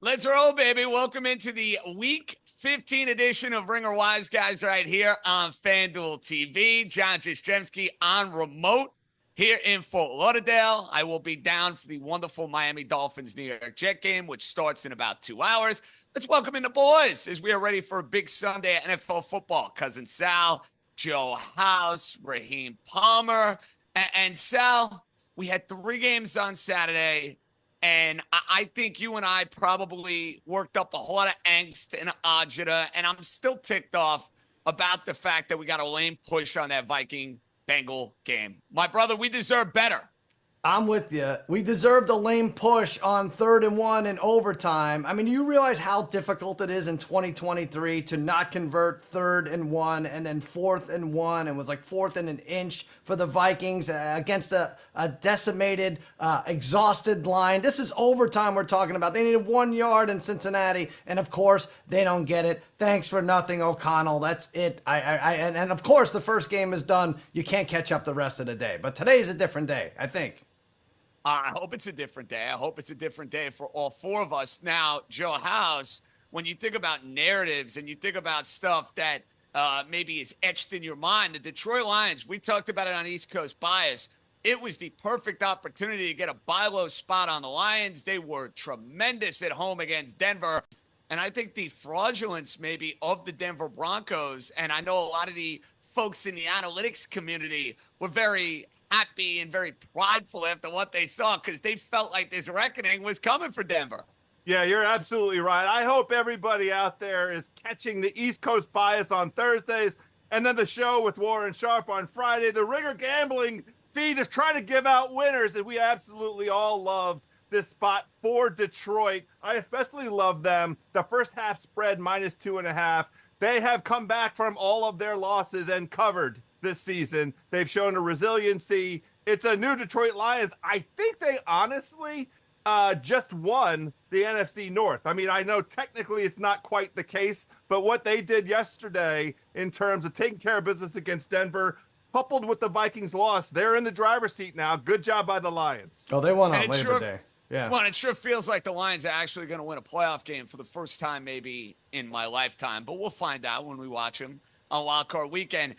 Let's roll, baby. Welcome into the Week 15 edition of Ringer Wise Guys right here on FanDuel TV. John Jastremski on remote here in Fort Lauderdale. I will be down for the wonderful Miami Dolphins-New York Jet game, which starts in about 2 hours. Let's welcome in the boys as we are ready for a big Sunday at NFL football. Cousin Sal, Joe House, Raheem Palmer, and Sal, we had 3 games on Saturday. And I think you and I probably worked up a whole lot of angst and agita, and I'm still ticked off about the fact that we got a lame push on that Viking-Bengal game. My brother, we deserve better. I'm with you. We deserved a lame push on 3rd and 1 in overtime. I mean, do you realize how difficult it is in 2023 to not convert 3rd and 1 and then 4th and 1? It was like 4th and an inch for the Vikings against a decimated, exhausted line. This is overtime we're talking about. They needed 1 yard in Cincinnati, and of course, they don't get it. Thanks for nothing, O'Connell. That's it. And of course, the first game is done. You can't catch up the rest of the day. But today's a different day, I think. I hope it's a different day. I hope it's a different day for all 4 of us. Now, Joe House, when you think about narratives and you think about stuff that maybe is etched in your mind, the Detroit Lions, we talked about it on East Coast Bias. It was the perfect opportunity to get a buy low spot on the Lions. They were tremendous at home against Denver. And I think the fraudulence maybe of the Denver Broncos, and I know a lot of the folks in the analytics community were very happy and very prideful after what they saw because they felt like this reckoning was coming for Denver. Yeah, you're absolutely right. I hope everybody out there is catching the East Coast Bias on Thursdays and then the show with Warren Sharp on Friday. The Ringer Gambling feed is trying to give out winners, and we absolutely all loved this spot for Detroit. I especially love them. The first half spread -2.5. They have come back from all of their losses and covered this season. They've shown a resiliency. It's a new Detroit Lions. I think they honestly just won the NFC North. I mean, I know technically it's not quite the case, but what they did yesterday in terms of taking care of business against Denver, coupled with the Vikings loss, they're in the driver's seat now. Good job by the Lions. Oh, they won on Labor Day. Yeah. Well, it sure feels like the Lions are actually going to win a playoff game for the first time maybe in my lifetime, but we'll find out when we watch them on Wild Card Weekend.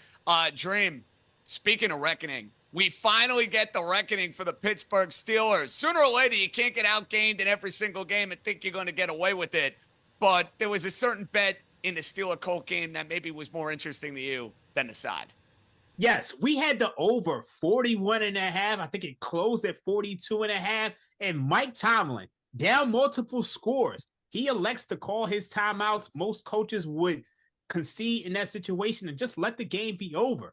Dream, speaking of reckoning, we finally get the reckoning for the Pittsburgh Steelers. Sooner or later, you can't get outgained in every single game and think you're going to get away with it, but there was a certain bet in the Steeler-Colt game that maybe was more interesting to you than the side. Yes, we had the over 41.5. I think it closed at 42.5. And Mike Tomlin, down multiple scores, he elects to call his timeouts. Most coaches would concede in that situation and just let the game be over.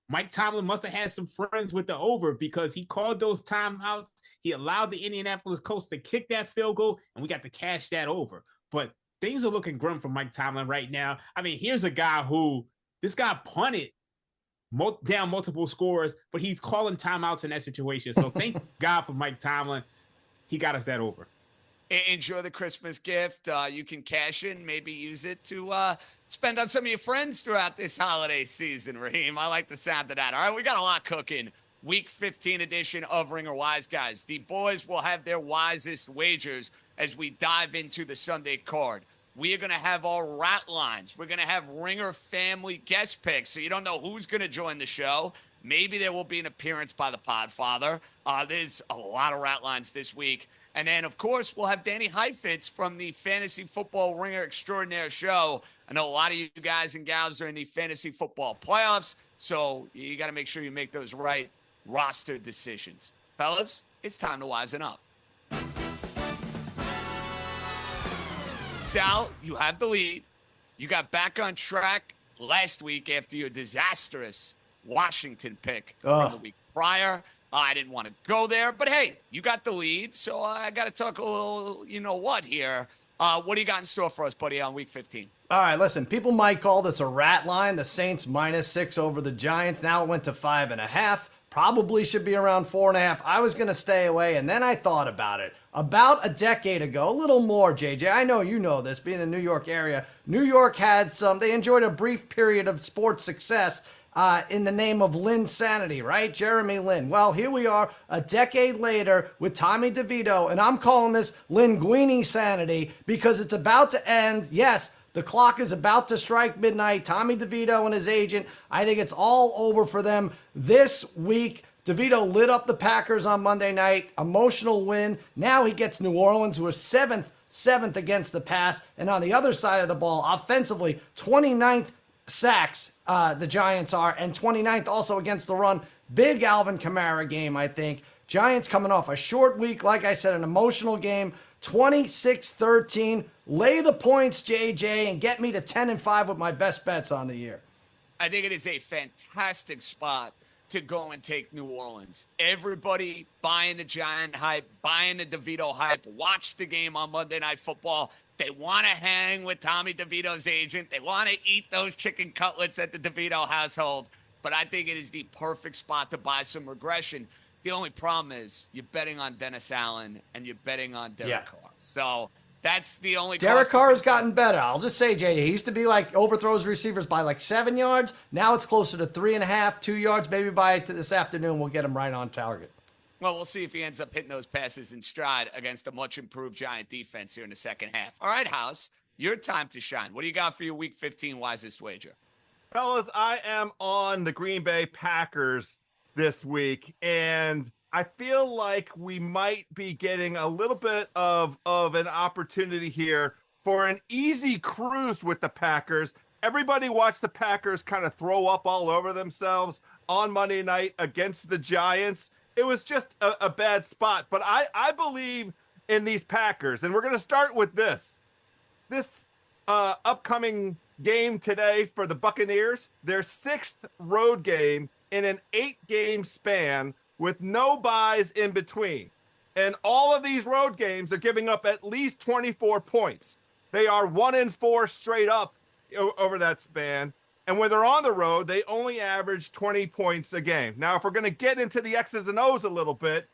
Mike Tomlin must have had some friends with the over because he called those timeouts. He allowed the Indianapolis Colts to kick that field goal, and we got to cash that over. But things are looking grim for Mike Tomlin right now. I mean, here's a guy this guy punted down multiple scores, but he's calling timeouts in that situation. So thank God for Mike Tomlin. He got us that over. Enjoy the Christmas gift. You can cash in, maybe use it to spend on some of your friends throughout this holiday season, Raheem. I like the sound of that. All right, we got a lot cooking. Week 15 edition of Ringer Wise Guys. The boys will have their wisest wagers as we dive into the Sunday card. We are going to have our rat lines. We're going to have Ringer family guest picks, so you don't know who's going to join the show. Maybe there will be an appearance by the Podfather. There's a lot of rat lines this week. And then, of course, we'll have Danny Heifetz from the Fantasy Football Ringer Extraordinaire Show. I know a lot of you guys and gals are in the fantasy football playoffs, so you got to make sure you make those right roster decisions. Fellas, it's time to wisen up. Sal, you have the lead. You got back on track last week after your disastrous Washington pick from the week prior. I didn't want to go there, but hey, you got the lead, so I got to talk a little, you know what here. What do you got in store for us, buddy, on Week 15? All right, listen, people might call this a rat line. The Saints -6 over the Giants. Now it went to 5.5. Probably should be around 4.5. I was going to stay away, and then I thought about it. About a decade ago, a little more, JJ. I know you know this, being in the New York area. New York had they enjoyed a brief period of sports success in the name of Lynn Sanity, right? Jeremy Lin. Well, here we are a decade later with Tommy DeVito, and I'm calling this Linguini Sanity because it's about to end. Yes, the clock is about to strike midnight. Tommy DeVito and his agent, I think it's all over for them this week. DeVito lit up the Packers on Monday night. Emotional win. Now he gets New Orleans, who are seventh against the pass. And on the other side of the ball, offensively, 29th sacks the Giants are, and 29th also against the run. Big Alvin Kamara game, I think. Giants coming off a short week, like I said, an emotional game. 26-13. Lay the points, JJ, and get me to 10-5 with my best bets on the year. I think it is a fantastic spot to go and take New Orleans. Everybody buying the Giant hype, buying the DeVito hype. Watch the game on Monday Night Football. They want to hang with Tommy DeVito's agent. They want to eat those chicken cutlets at the DeVito household. But I think it is the perfect spot to buy some regression. The only problem is you're betting on Dennis Allen and you're betting on Derek Carr. So that's the only. Derek Carr has gotten better. I'll just say, JJ, he used to be like overthrows receivers by like 7 yards. Now it's closer to 3.5, 2 yards. Maybe by this afternoon we'll get him right on target. Well, we'll see if he ends up hitting those passes in stride against a much improved Giant defense here in the second half. All right, House, your time to shine. What do you got for your Week 15 wisest wager? Fellas, I am on the Green Bay Packers this week, and I feel like we might be getting a little bit of an opportunity here for an easy cruise with the Packers. Everybody watched the Packers kind of throw up all over themselves on Monday night against the Giants. It was just a bad spot, but I believe in these Packers, and we're going to start with this upcoming game today for the Buccaneers, their 6th road game in an 8-game span with no buys in between. And all of these road games are giving up at least 24 points. They are 1-4 straight up over that span. And when they're on the road, they only average 20 points a game. Now, if we're going to get into the X's and O's a little bit,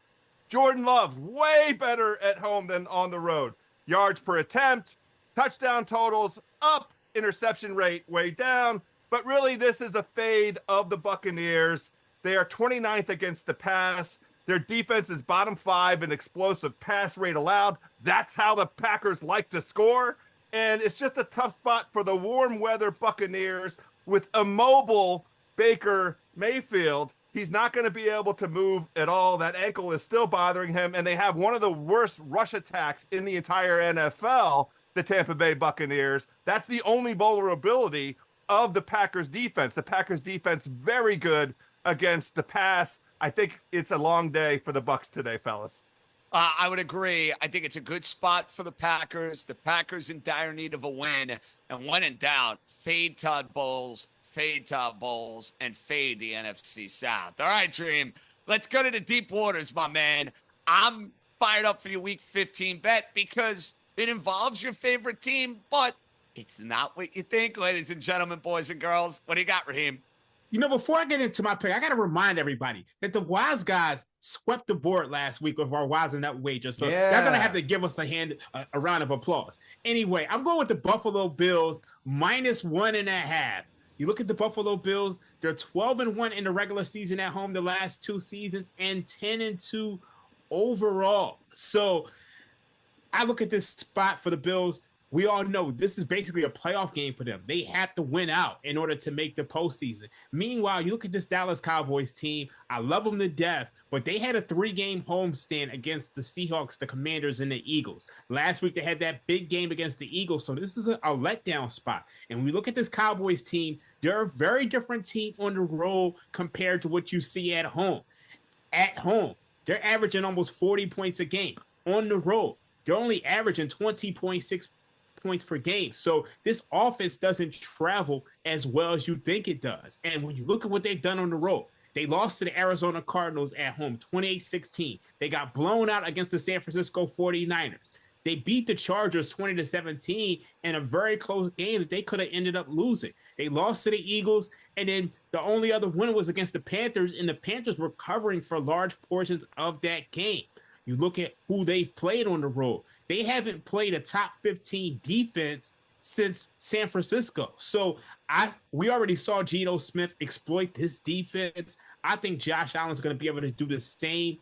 Jordan Love, way better at home than on the road. Yards per attempt, touchdown totals up, interception rate way down. But really, this is a fade of the Buccaneers. They are 29th against the pass. Their defense is bottom 5 in explosive pass rate allowed. That's how the Packers like to score. And it's just a tough spot for the warm weather Buccaneers with a mobile Baker Mayfield. He's not going to be able to move at all. That ankle is still bothering him. And they have one of the worst rush attacks in the entire NFL, the Tampa Bay Buccaneers. That's the only vulnerability of the Packers defense. The Packers defense very good against the pass. I think it's a long day for the Bucs today, fellas. I would agree. I think it's a good spot for the Packers. The Packers in dire need of a win. And when in doubt, fade Todd Bowles, and fade the NFC South. All right, Dream. Let's go to the deep waters, my man. I'm fired up for your Week 15 bet because it involves your favorite team, but it's not what you think, ladies and gentlemen, boys and girls. What do you got, Raheem? You know, before I get into my pick, I got to remind everybody that the Wise guys swept the board last week with our Wise and Nut wager. So they're going to have to give us a round of applause. Anyway, I'm going with the Buffalo Bills -1.5. You look at the Buffalo Bills, they're 12-1 in the regular season at home the last 2 seasons and 10-2 overall. So I look at this spot for the Bills. We all know this is basically a playoff game for them. They have to win out in order to make the postseason. Meanwhile, you look at this Dallas Cowboys team. I love them to death, but they had a 3-game homestand against the Seahawks, the Commanders, and the Eagles. Last week, they had that big game against the Eagles, so this is a letdown spot. And when we look at this Cowboys team, they're a very different team on the road compared to what you see at home. At home, they're averaging almost 40 points a game. On the road, they're only averaging 20.6 points per game. So this offense doesn't travel as well as you think it does. And when you look at what they've done on the road, they lost to the Arizona Cardinals at home, 28-16. They got blown out against the San Francisco 49ers. They beat the Chargers 20-17 in a very close game that they could have ended up losing. They lost to the Eagles, and then the only other win was against the Panthers, and the Panthers were covering for large portions of that game. You look at who they've played on the road. They haven't played a top 15 defense since San Francisco. So We already saw Geno Smith exploit this defense. I think Josh Allen's going to be able to do the same.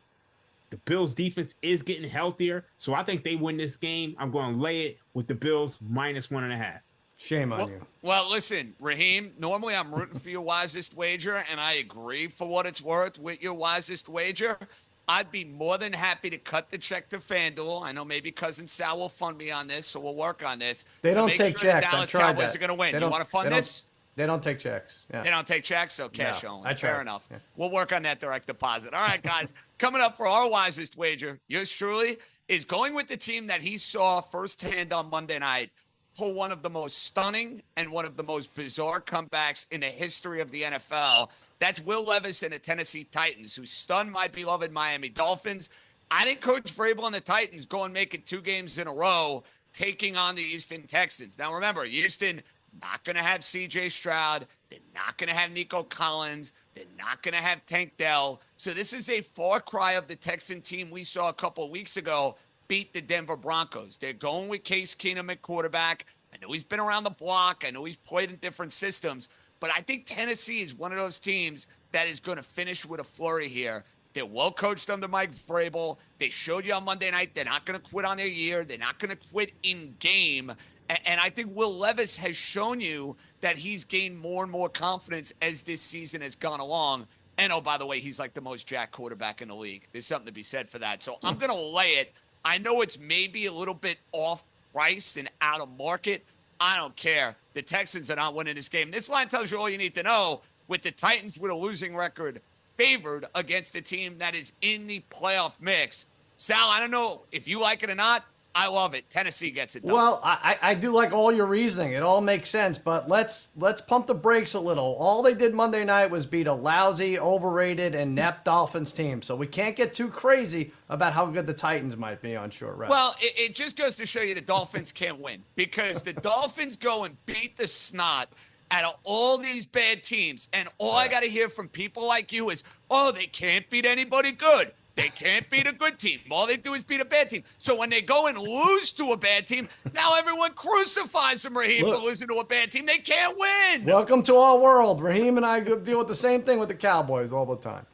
The Bills defense is getting healthier, so I think they win this game. I'm going to lay it with the Bills -1.5. Shame on you. Well, listen, Raheem, normally I'm rooting for your wisest wager, and I agree for what it's worth with your wisest wager. I'd be more than happy to cut the check to FanDuel. I know maybe Cousin Sal will fund me on this, so we'll work on this. They don't take checks. The Dallas Cowboys are going to win. You want to fund this? They don't take checks. Yeah. They don't take checks, so cash only. Fair enough. Yeah. We'll work on that direct deposit. All right, guys. Coming up for our wisest wager, yours truly is going with the team that he saw firsthand on Monday night pull one of the most stunning and one of the most bizarre comebacks in the history of the NFL. That's Will Levis and the Tennessee Titans, who stunned my beloved Miami Dolphins. I think Coach Vrabel and the Titans go and make it 2 games in a row, taking on the Houston Texans. Now, remember, Houston not going to have C.J. Stroud. They're not going to have Nico Collins. They're not going to have Tank Dell. So this is a far cry of the Texan team we saw a couple of weeks ago beat the Denver Broncos. They're going with Case Keenum at quarterback. I know he's been around the block. I know he's played in different systems. But I think Tennessee is one of those teams that is going to finish with a flurry here. They're well coached under Mike Vrabel. They showed you on Monday night they're not going to quit on their year. They're not going to quit in game. And I think Will Levis has shown you that he's gained more and more confidence as this season has gone along. And, oh, by the way, he's like the most jacked quarterback in the league. There's something to be said for that. So I'm going to lay it. I know it's maybe a little bit off-priced and out of market. I don't care. The Texans are not winning this game. This line tells you all you need to know, with the Titans with a losing record favored against a team that is in the playoff mix. Sal, I don't know if you like it or not. I love it. Tennessee gets it done. Well, I do like all your reasoning. It all makes sense, but let's pump the brakes a little. All they did Monday night was beat a lousy, overrated, and inept Dolphins team. So we can't get too crazy about how good the Titans might be on short rest. Well, it just goes to show you the Dolphins can't win, because the Dolphins go and beat the snot out of all these bad teams. And all I got to hear from people like you is, oh, they can't beat anybody good. They can't beat a good team. All they do is beat a bad team. So when they go and lose to a bad team, now everyone crucifies them, Raheem, for losing to a bad team. They can't win. Welcome to our world. Raheem and I deal with the same thing with the Cowboys all the time.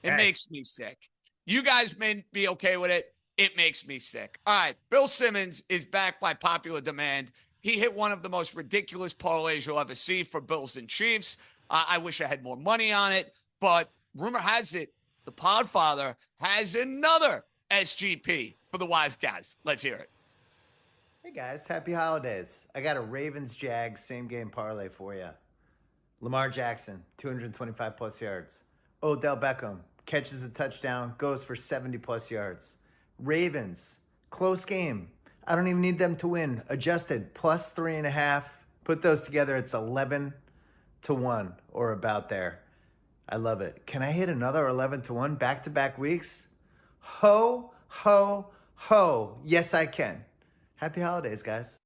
It makes me sick. You guys may be okay with it. It makes me sick. All right, Bill Simmons is back by popular demand. He hit one of the most ridiculous parlays you'll ever see for Bills and Chiefs. I wish I had more money on it, but rumor has it the Podfather has another SGP for the wise guys. Let's hear it. Hey guys, happy holidays. I got a Ravens-Jags same-game parlay for you. Lamar Jackson, 225 plus yards. Odell Beckham catches a touchdown, goes for 70 plus yards. Ravens, close game. I don't even need them to win. Adjusted, plus 3.5. Put those together, it's 11-1 or about there. I love it. Can I hit another 11-1 back-to-back weeks? Ho, ho, ho. Yes, I can. Happy holidays, guys.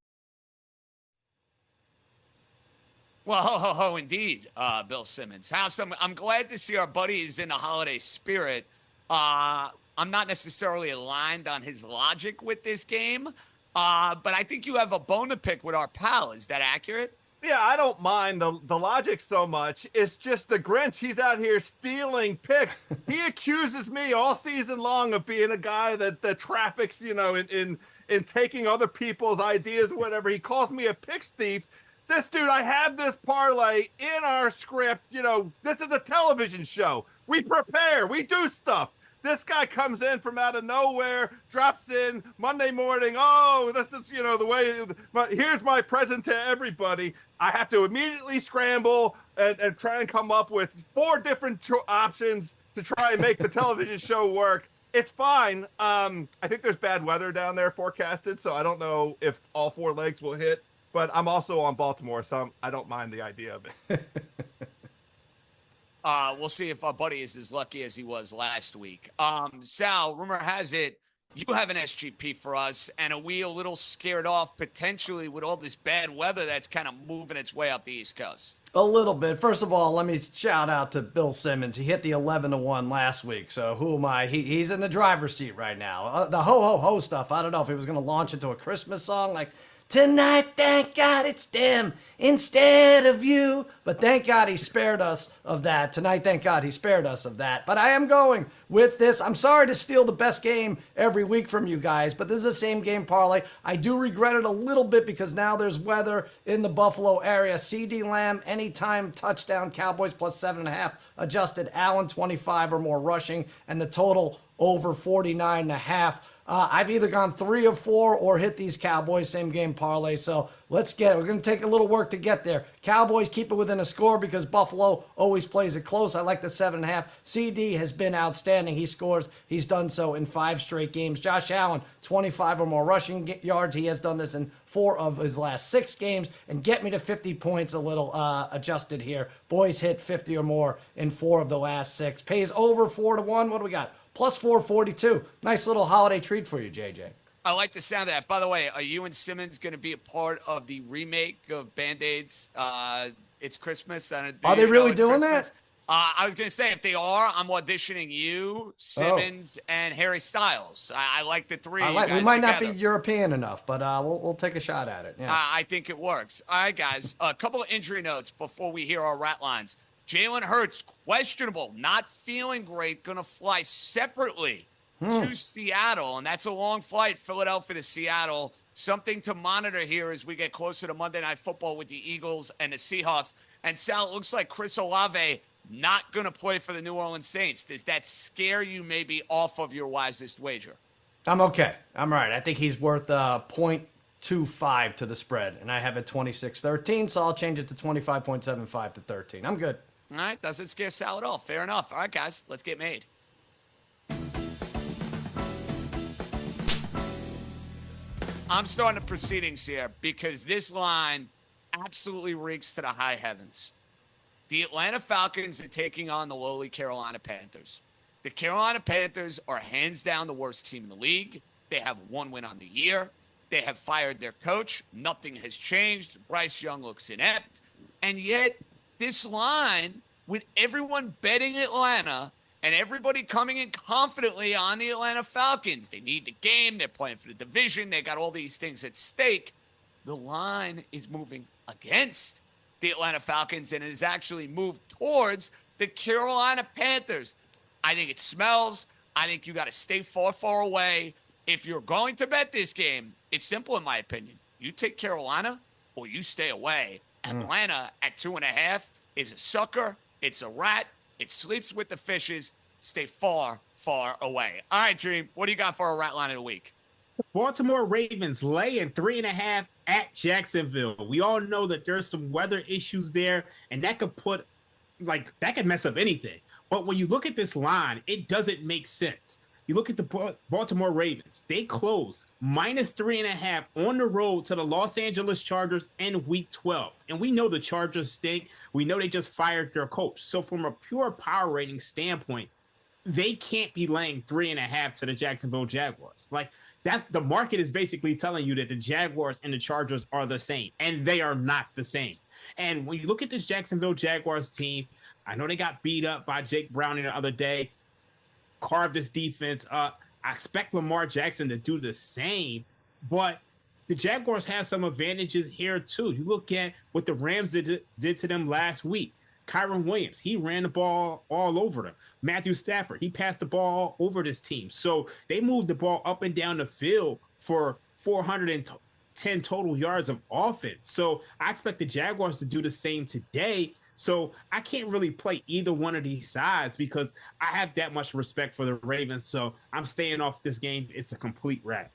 Well, ho, ho, ho, indeed, Bill Simmons. I'm glad to see our buddy is in the holiday spirit. I'm not necessarily aligned on his logic with this game, but I think you have a bone to pick with our pal. Is that accurate? Yeah, I don't mind the logic so much. It's just the Grinch. He's out here stealing picks. He accuses me all season long of being a guy that traffics, in taking other people's ideas, whatever. He calls me a picks thief. This dude, I have this parlay in our script. This is a television show. We prepare. We do stuff. This guy comes in from out of nowhere, drops in Monday morning. Oh, this is, the way. But here's my present to everybody. I have to immediately scramble and try and come up with 4 different options to try and make the television show work. It's fine. I think there's bad weather down there forecasted, so I don't know if all 4 legs will hit. But I'm also on Baltimore, so I don't mind the idea of it. We'll see if our buddy is as lucky as he was last week. Sal, rumor has it you have an SGP for us, and are we a little scared off potentially with all this bad weather that's kind of moving its way up the East Coast? A little bit. First of all, let me shout out to Bill Simmons. He hit the 11-1 last week, so who am I? He's in the driver's seat right now. The ho-ho-ho stuff, I don't know if he was going to launch into a Christmas song. Like, Tonight, thank God it's them instead of you. But thank God he spared us of that. Tonight, thank God he spared us of that. But I am going with this. I'm sorry to steal the best game every week from you guys, but this is the same game parlay. I do regret it a little bit because now there's weather in the Buffalo area. CD Lamb, anytime touchdown, Cowboys plus 7.5. Adjusted Allen, 25 or more rushing, and the total over 49.5. I've either gone 3 of 4 or hit these Cowboys same game parlay. So let's get it. We're going to take a little work to get there. Cowboys keep it within a score because Buffalo always plays it close. I like the 7.5. CD has been outstanding. He scores. He's done so in 5 straight games. Josh Allen, 25 or more rushing yards. He has done this in 4 of his last 6 games. And get me to 50 points a little adjusted here. Boys hit 50 or more in 4 of the last 6. Pays over 4-1. What do we got? Plus 442. Nice little holiday treat for you, JJ. I like the sound of that. By the way, are you and Simmons going to be a part of the remake of Band-Aids? It's Christmas. Are they really doing that? I was going to say, if they are, I'm auditioning you, Simmons, and Harry Styles. I like the 3 of you guys we might together. not be European enough, but we'll take a shot at it. Yeah. I think it works. All right, guys. A couple of injury notes before we hear our rat lines. Jalen Hurts, questionable, not feeling great, going to fly separately to Seattle, and that's a long flight, Philadelphia to Seattle. Something to monitor here as we get closer to Monday Night Football with the Eagles and the Seahawks. And Sal, it looks like Chris Olave not going to play for the New Orleans Saints. Does that scare you maybe off of your wisest wager? I'm okay. I'm all right. I think he's worth 0.25 to the spread, and I have it 26-13, so I'll change it to 25.75 to 13. I'm good. All right, doesn't scare Sal at all. Fair enough. All right, guys, let's get made. I'm starting the proceedings here because this line absolutely reeks to the high heavens. The Atlanta Falcons are taking on the lowly Carolina Panthers. The Carolina Panthers are hands down the worst team in the league. They have 1 win on the year. They have fired their coach. Nothing has changed. Bryce Young looks inept. And yet, this line, with everyone betting Atlanta and everybody coming in confidently on the Atlanta Falcons, they need the game, they're playing for the division, they got all these things at stake. The line is moving against the Atlanta Falcons and it has actually moved towards the Carolina Panthers. I think it smells. I think you got to stay far, far away. If you're going to bet this game, it's simple in my opinion. You take Carolina or you stay away. Atlanta at 2.5 is a sucker. It's a rat. It sleeps with the fishes. Stay far, far away. All right, Dream, what do you got for a rat line of the week? Baltimore Ravens laying 3.5 at Jacksonville. We all know that there's some weather issues there, and that could that could mess up anything. But when you look at this line, it doesn't make sense. You look at the Baltimore Ravens. They closed -3.5 on the road to the Los Angeles Chargers in Week 12. And we know the Chargers stink. We know they just fired their coach. So from a pure power rating standpoint, they can't be laying 3.5 to the Jacksonville Jaguars. Like, that, the market is basically telling you that the Jaguars and the Chargers are the same, and they are not the same. And when you look at this Jacksonville Jaguars team, I know they got beat up by Jake Browning the other day, carved this defense up. I expect Lamar Jackson to do the same, but the Jaguars have some advantages here too. You look at what the Rams did to them last week. Kyron Williams, he ran the ball all over them. Matthew Stafford, he passed the ball over this team. So they moved the ball up and down the field for 410 total yards of offense. So I expect the Jaguars to do the same today. So I can't really play either one of these sides because I have that much respect for the Ravens. So I'm staying off this game. It's a complete wreck.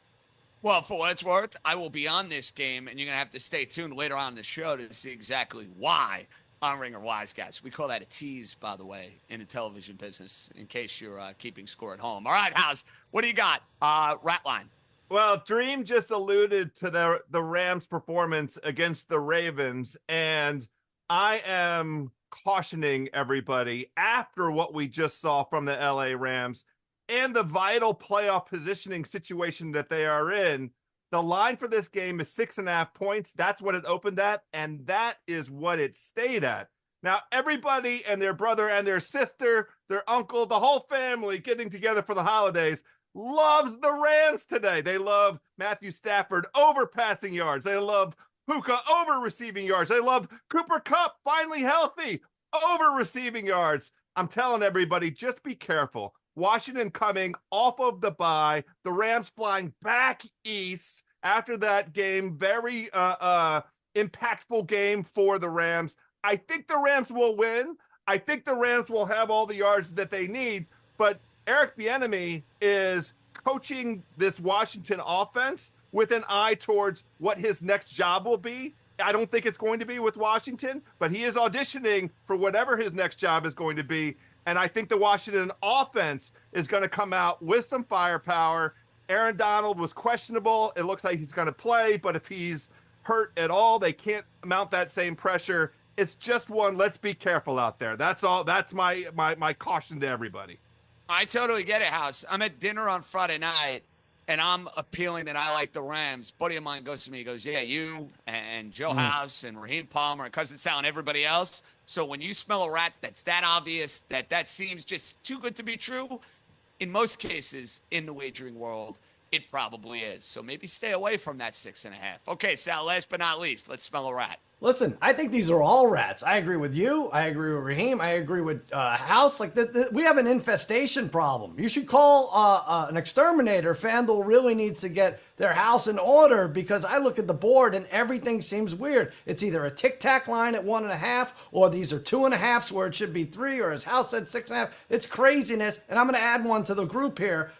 Well, for what it's worth, I will be on this game, and you're going to have to stay tuned later on in the show to see exactly why on Ringer Wise Guys. We call that a tease, by the way, in the television business, in case you're keeping score at home. All right, House, what do you got? Rat line. Well, Dream just alluded to the Rams' performance against the Ravens, and I am cautioning everybody after what we just saw from the LA Rams and the vital playoff positioning situation that they are in. The line for this game is 6.5 points. That's what it opened at, and that is what it stayed at. Now, everybody and their brother and their sister, their uncle, the whole family getting together for the holidays, loves the Rams today. They love Matthew Stafford over passing yards. They love Puka over receiving yards. They love Cooper Kupp finally healthy over receiving yards. I'm telling everybody, just be careful. Washington coming off of the bye, the Rams flying back east after that game. Very impactful game for the Rams. I think the Rams will win. I think the Rams will have all the yards that they need, but Eric Bieniemy is coaching this Washington offense with an eye towards what his next job will be. I don't think it's going to be with Washington, but he is auditioning for whatever his next job is going to be. And I think the Washington offense is going to come out with some firepower. Aaron Donald was questionable. It looks like he's going to play, but if he's hurt at all, they can't mount that same pressure. It's just one. Let's be careful out there. That's all. That's my caution to everybody. I totally get it, House. I'm at dinner on Friday night, and I'm appealing that I like the Rams. Buddy of mine goes to me, he goes, yeah, you and Joe House and Raheem Palmer and Cousin Sal and everybody else. So when you smell a rat that's that obvious, that seems just too good to be true, in most cases in the wagering world, it probably is. So maybe stay away from that 6.5. Okay, Sal, last but not least, let's smell a rat. Listen, I think these are all rats. I agree with you. I agree with Raheem. I agree with House. Like, we have an infestation problem. You should call an exterminator. FanDuel really needs to get their house in order, because I look at the board and everything seems weird. It's either a tic-tac line at 1.5, or these are 2.5s where it should be 3, or as House said, 6.5. It's craziness. And I'm going to add one to the group here.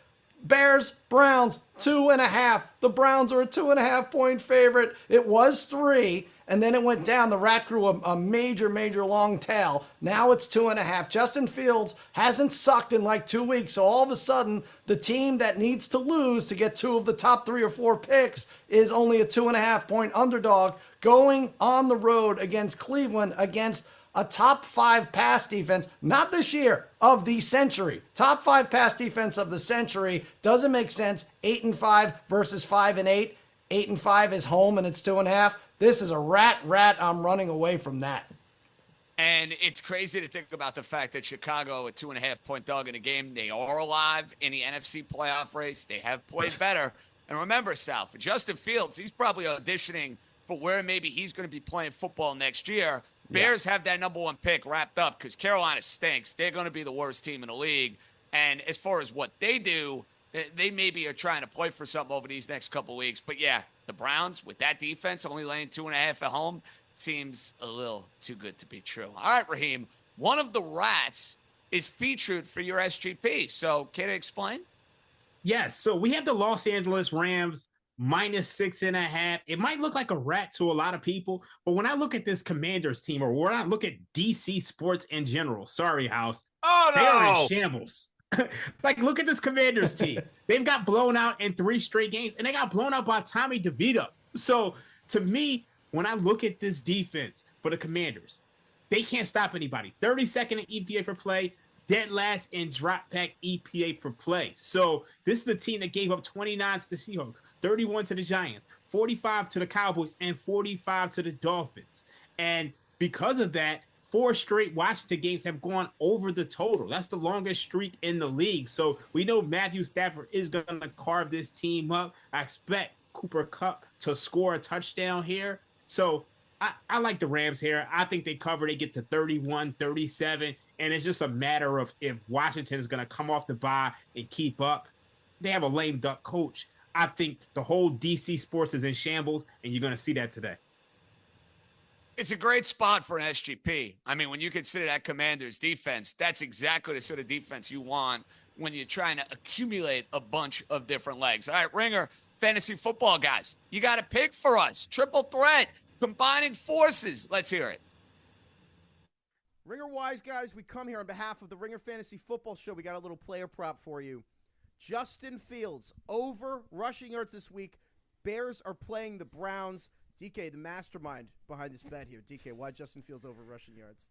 Bears, Browns, 2.5. The Browns are a 2.5-point favorite. It was 3. And then it went down. The rat grew a major, major long tail. Now it's 2.5. Justin Fields hasn't sucked in like 2 weeks. So all of a sudden, the team that needs to lose to get 2 of the top 3 or 4 picks is only a 2.5-point underdog going on the road against Cleveland, against a top 5 pass defense, not this year, of the century. Top 5 pass defense of the century. Doesn't make sense. 8-5 versus 5-8. 8-5 is home and it's 2.5. This is a rat. I'm running away from that. And it's crazy to think about the fact that Chicago, a 2.5-point dog in a game, they are alive in the NFC playoff race. They have played better. And remember, Sal, for Justin Fields, he's probably auditioning for where maybe he's going to be playing football next year. Bears have that number 1 pick wrapped up because Carolina stinks. They're going to be the worst team in the league. And as far as what they do, they maybe are trying to play for something over these next couple weeks. But, yeah, the Browns, with that defense, only laying 2.5 at home, seems a little too good to be true. All right, Raheem, one of the rats is featured for your SGP. So can you explain? Yes. So we have the Los Angeles Rams -6.5. It might look like a rat to a lot of people, but when I look at this Commanders team, or when I look at DC sports in general, sorry, House, they're in shambles. Like, look at this Commanders team. They've got blown out in 3 straight games, and they got blown out by Tommy DeVito. So, to me, when I look at this defense for the Commanders, they can't stop anybody. 32nd in EPA per play, dead last in drop back EPA per play. So, this is the team that gave up 29 to the Seahawks, 31 to the Giants, 45 to the Cowboys, and 45 to the Dolphins. And because of that, 4 straight Washington games have gone over the total. That's the longest streak in the league. So we know Matthew Stafford is going to carve this team up. I expect Cooper Kupp to score a touchdown here. So I like the Rams here. I think they cover. They get to 31, 37. And it's just a matter of if Washington is going to come off the bye and keep up. They have a lame duck coach. I think the whole DC sports is in shambles, and you're going to see that today. It's a great spot for an SGP. I mean, when you consider that Commanders defense, that's exactly the sort of defense you want when you're trying to accumulate a bunch of different legs. All right, Ringer, fantasy football guys, you got a pick for us. Triple threat, combining forces. Let's hear it. Ringer Wise guys, we come here on behalf of the Ringer Fantasy Football Show. We got a little player prop for you. Justin Fields, over rushing yards this week. Bears are playing the Browns. DK, the mastermind behind this bet here. DK, why Justin Fields over rushing yards?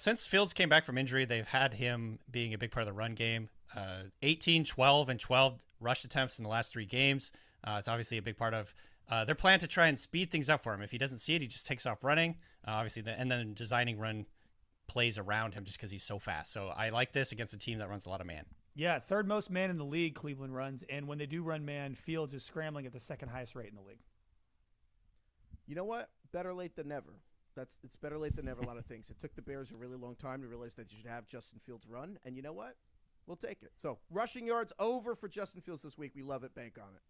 Since Fields came back from injury, they've had him being a big part of the run game. 18, 12, and 12 rush attempts in the last 3 games. It's obviously a big part of their plan to try and speed things up for him. If he doesn't see it, he just takes off running. And then designing run plays around him just because he's so fast. So I like this against a team that runs a lot of man. Yeah, third most man in the league, Cleveland runs. And when they do run man, Fields is scrambling at the second highest rate in the league. You know what? Better late than never. It's better late than never, a lot of things. It took the Bears a really long time to realize that you should have Justin Fields run. And you know what? We'll take it. So, rushing yards over for Justin Fields this week. We love it. Bank on it.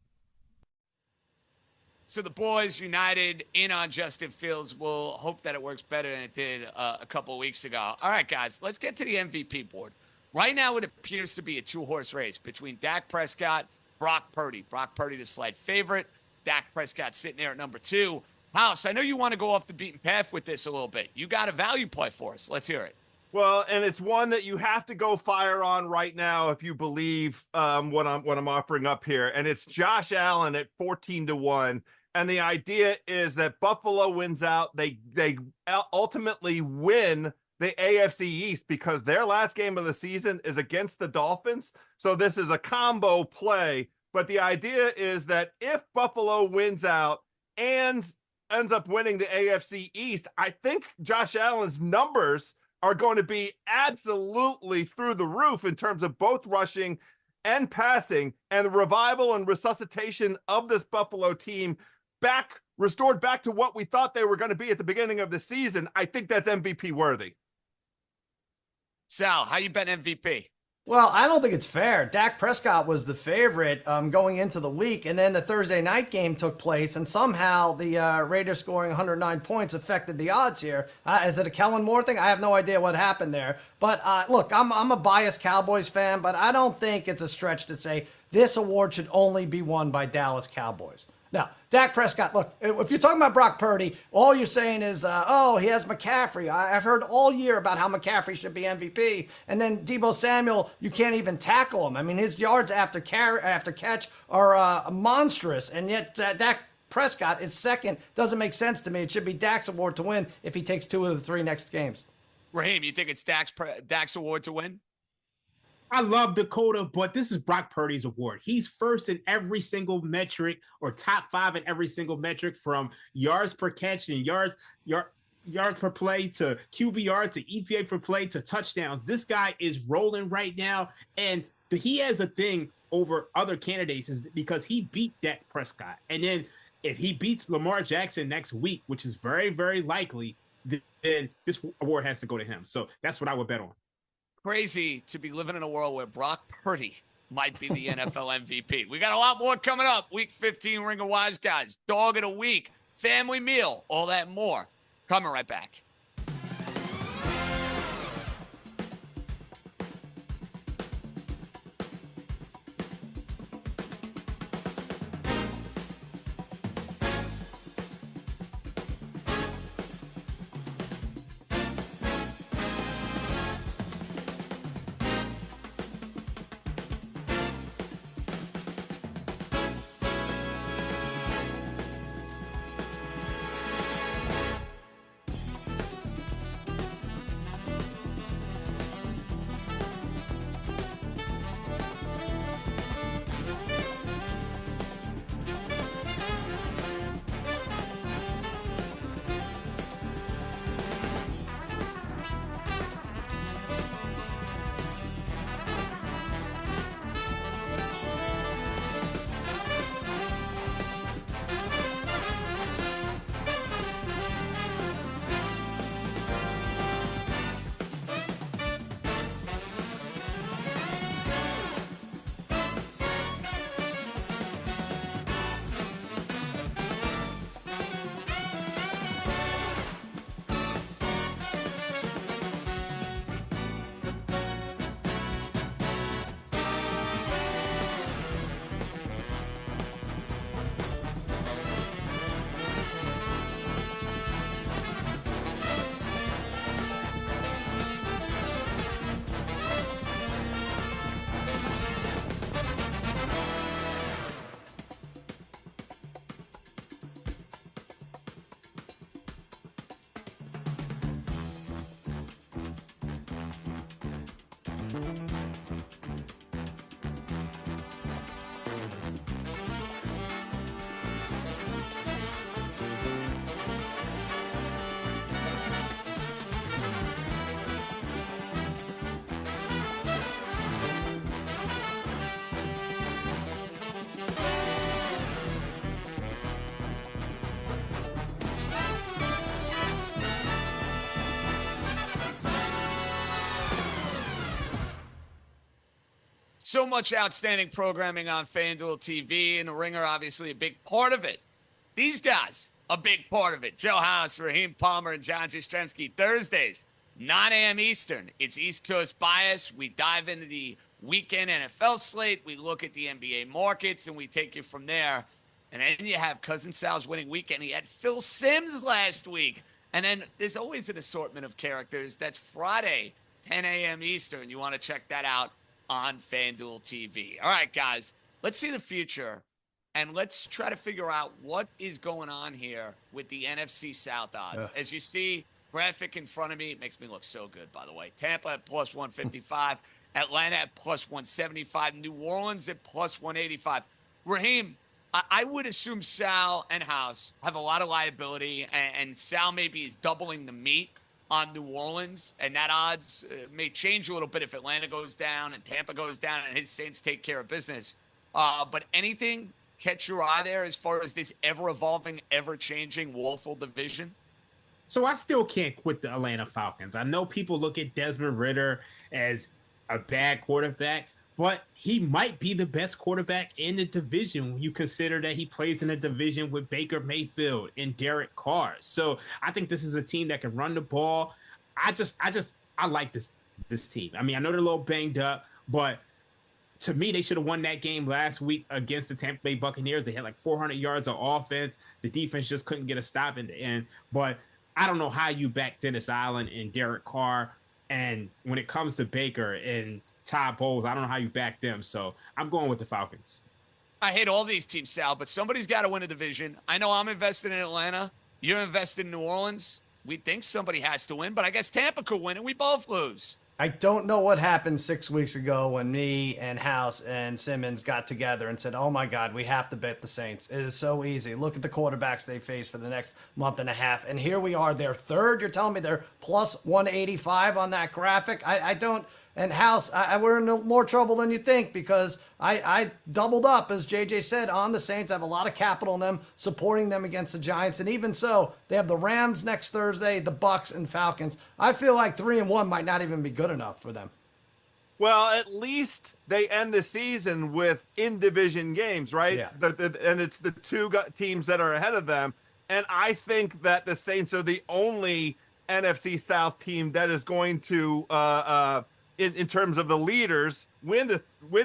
So the boys united in on Justin Fields. We'll hope that it works better than it did a couple of weeks ago. All right, guys, let's get to the MVP board. Right now, it appears to be a two-horse race between Dak Prescott, Brock Purdy. Brock Purdy, the slight favorite. Dak Prescott sitting there at number 2. House, I know you want to go off the beaten path with this a little bit. You got a value play for us. Let's hear it. Well, and it's one that you have to go fire on right now if you believe what I'm offering up here. And it's Josh Allen at 14-1. And the idea is that Buffalo wins out. They ultimately win the AFC East because their last game of the season is against the Dolphins. So this is a combo play. But the idea is that if Buffalo wins out and ends up winning the AFC East, I think Josh Allen's numbers are going to be absolutely through the roof in terms of both rushing and passing, and the revival and resuscitation of this Buffalo team restored back to what we thought they were going to be at the beginning of the season. I think that's MVP worthy. Sal, how you bet MVP? Well, I don't think it's fair. Dak Prescott was the favorite going into the week, and then the Thursday night game took place, and somehow the Raiders scoring 109 points affected the odds here. Is it a Kellen Moore thing? I have no idea what happened there. But look, I'm a biased Cowboys fan, but I don't think it's a stretch to say this award should only be won by Dallas Cowboys. Now, Dak Prescott, look, if you're talking about Brock Purdy, all you're saying is, he has McCaffrey. I've heard all year about how McCaffrey should be MVP. And then Deebo Samuel, you can't even tackle him. I mean, his yards after catch are monstrous. And yet Dak Prescott is second. Doesn't make sense to me. It should be Dak's award to win if he takes 2 of the 3 next games. Raheem, you think it's Dak's award to win? I love Dakota, but this is Brock Purdy's award. He's first in every single metric, or top 5 in every single metric, from yards per catch and yards per play to QBR to EPA per play to touchdowns. This guy is rolling right now, and he has a thing over other candidates is because he beat Dak Prescott. And then if he beats Lamar Jackson next week, which is very, very likely, then this award has to go to him. So that's what I would bet on. Crazy to be living in a world where Brock Purdy might be the NFL MVP. We got a lot more coming up. Week 15, Ring of Wise Guys, Dog of the Week, Family Meal, all that and more. Coming right back. So much outstanding programming on FanDuel TV, and the Ringer, obviously, a big part of it. These guys, a big part of it. Joe House, Raheem Palmer, and John Jastremski. Thursdays, 9 a.m. Eastern. It's East Coast bias. We dive into the weekend NFL slate. We look at the NBA markets, and we take you from there. And then you have Cousin Sal's winning weekend. He had Phil Simms last week. And then there's always an assortment of characters. That's Friday, 10 a.m. Eastern. You want to check that out on FanDuel TV. All right, guys, let's see the future. And let's try to figure out what is going on here with the NFC South odds. As you see, graphic in front of me, it makes me look so good, by the way. Tampa at plus 155, Atlanta at plus 175, New Orleans at plus 185. Raheem, I would assume Sal and House have a lot of liability, and Sal maybe is doubling the meat on New Orleans, and that odds may change a little bit if Atlanta goes down and Tampa goes down and his Saints take care of business. But anything catch your eye there as far as this ever-evolving, ever-changing, woeful division? So I still can't quit the Atlanta Falcons. I know people look at Desmond Ridder as a bad quarterback, but he might be the best quarterback in the division when you consider that he plays in a division with Baker Mayfield and Derek Carr. So I think this is a team that can run the ball. I like this team. I mean, I know they're a little banged up, but to me, they should have won that game last week against the Tampa Bay Buccaneers. They had like 400 yards of offense. The defense just couldn't get a stop in the end. But I don't know how you back Dennis Allen and Derek Carr. And when it comes to Baker and Todd Bowles, I don't know how you back them. So I'm going with the Falcons. I hate all these teams, Sal, but somebody's got to win a division. I know I'm invested in Atlanta. You're invested in New Orleans. We think somebody has to win, but I guess Tampa could win and we both lose. I don't know what happened 6 weeks ago when me and House and Simmons got together and said, oh my God, we have to bet the Saints. It is so easy. Look at the quarterbacks they face for the next month and a half. And here we are, they're third. You're telling me they're plus 185 on that graphic? I don't. And House, we're in more trouble than you think because I doubled up, as JJ said, on the Saints. I have a lot of capital in them, supporting them against the Giants. And even so, they have the Rams next Thursday, the Bucs, and Falcons. I feel like 3-1 might not even be good enough for them. Well, at least they end the season with in-division games, right? Yeah. And it's the two teams that are ahead of them. And I think that the Saints are the only NFC South team that is going to in terms of the leaders, win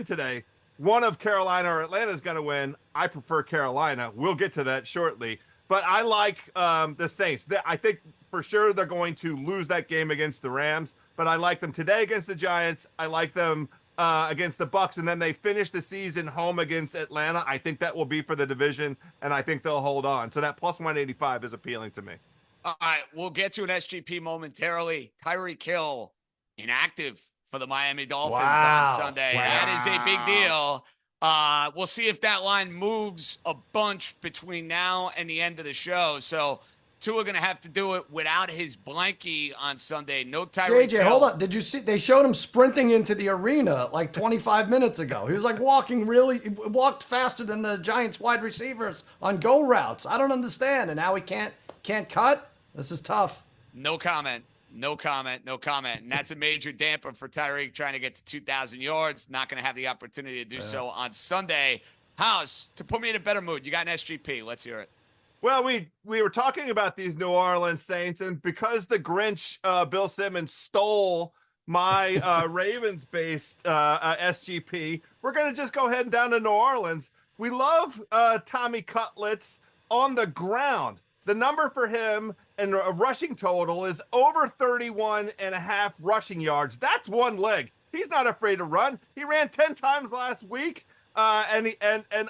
today. One of Carolina or Atlanta is going to win. I prefer Carolina. We'll get to that shortly. But I like the Saints. I think for sure they're going to lose that game against the Rams. But I like them today against the Giants. I like them against the Bucs. And then they finish the season home against Atlanta. I think that will be for the division, and I think they'll hold on. So that plus 185 is appealing to me. All right, we'll get to an SGP momentarily. Tyreek Hill, inactive for the Miami Dolphins on Sunday. Wow. That is a big deal. We'll see if that line moves a bunch between now and the end of the show. So Tua going to have to do it without his blankie on Sunday. No Tyreek Hill. JJ, hold on. Did you see? They showed him sprinting into the arena like 25 minutes ago. He was like walked faster than the Giants wide receivers on go routes. I don't understand. And now he can't cut? This is tough. No comment. And that's a major damper for Tyreek trying to get to 2,000 yards. Not going to have the opportunity to do so on Sunday. House, to put me in a better mood, you got an SGP. Let's hear it. Well, we were talking about these New Orleans Saints, and because the Grinch, Bill Simmons, stole my Ravens-based SGP, we're going to just go ahead and down to New Orleans. We love Tommy Cutlets on the ground. The number for him and a rushing total is over 31.5 rushing yards. That's one leg. He's not afraid to run. He ran 10 times last week, and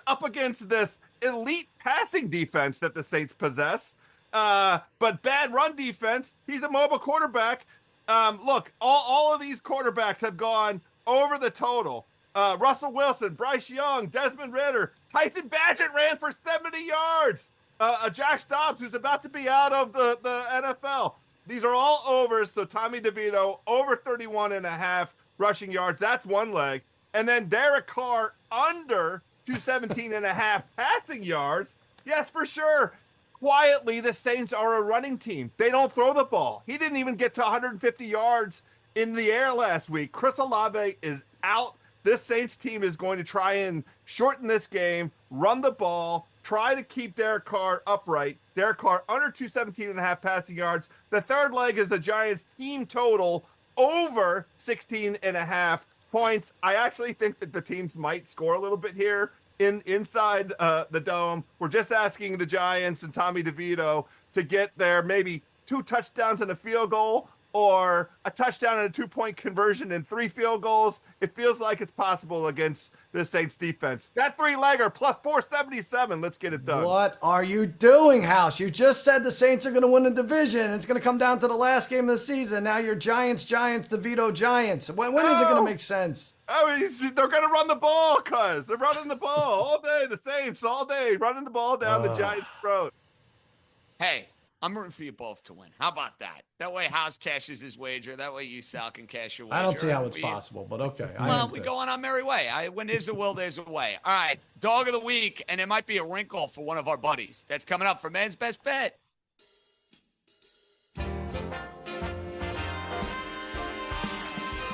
up against this elite passing defense that the Saints possess, but bad run defense. He's a mobile quarterback. Look, all of these quarterbacks have gone over the total. Russell Wilson, Bryce Young, Desmond Ridder, Tyson Bagent ran for 70 yards. Josh Dobbs, who's about to be out of the NFL. These are all overs, so Tommy DeVito, over 31.5 rushing yards. That's one leg. And then Derek Carr, under 217.5 passing yards. Yes, for sure. Quietly, the Saints are a running team. They don't throw the ball. He didn't even get to 150 yards in the air last week. Chris Olave is out. this Saints team is going to try and shorten this game, run the ball, try to keep Derek Carr upright. Derek Carr under 217.5 passing yards. The third leg is the Giants team total over 16.5 points. I actually think that the teams might score a little bit here inside the dome. We're just asking the Giants and Tommy DeVito to get there maybe 2 touchdowns and a field goal, or a touchdown and a 2-point conversion and 3 field goals. It feels like it's possible against the Saints defense. That 3-legger plus 477. Let's get it done. What are you doing, House? You just said the Saints are going to win the division. It's going to come down to the last game of the season. Now you're Giants, DeVito, Giants. When is it going to make sense? Oh, they're going to run the ball, cuz. They're running the ball all day. The Saints all day running the ball down the Giants' throat. Hey, I'm rooting for you both to win. How about that? That way House cashes his wager. That way you, Sal, can cash your wager. I don't see how it's possible, but okay. Well, we go on our merry way. When there's a will, there's a way. All right, dog of the week, and it might be a wrinkle for one of our buddies. That's coming up for Man's Best Bet.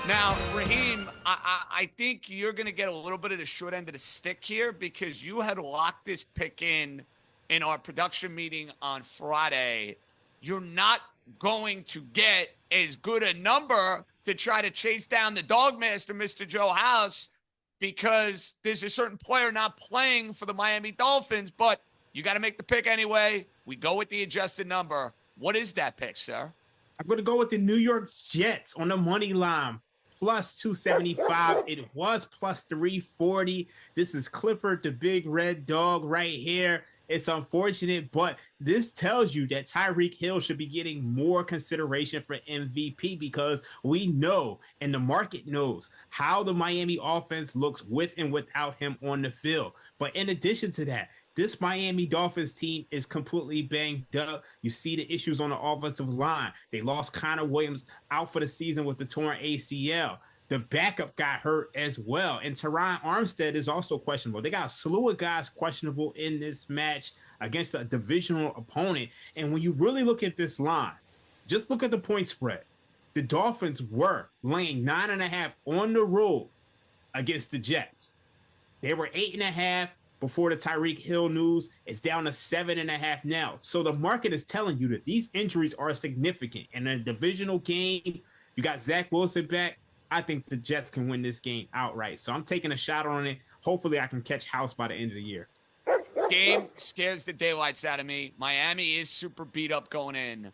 Now, Raheem, I think you're going to get a little bit of the short end of the stick here because you had locked this pick in our production meeting on Friday. You're not going to get as good a number to try to chase down the dog master, Mr. Joe House, because there's a certain player not playing for the Miami Dolphins, but you got to make the pick anyway. We go with the adjusted number. What is that pick, sir? I'm going to go with the New York Jets on the money line. Plus 275. It was plus 340. This is Clifford, the big red dog right here. It's unfortunate, but this tells you that Tyreek Hill should be getting more consideration for MVP because we know and the market knows how the Miami offense looks with and without him on the field. But in addition to that, this Miami Dolphins team is completely banged up. You see the issues on the offensive line. They lost Connor Williams out for the season with the torn ACL. The backup got hurt as well. And Teron Armstead is also questionable. They got a slew of guys questionable in this match against a divisional opponent. And when you really look at this line, just look at the point spread. The Dolphins were laying 9.5 on the road against the Jets. They were 8.5 before the Tyreek Hill news. It's down to 7.5 now. So the market is telling you that these injuries are significant. In a divisional game, you got Zach Wilson back. I think the Jets can win this game outright. So I'm taking a shot on it. Hopefully I can catch House by the end of the year. Game scares the daylights out of me. Miami is super beat up going in.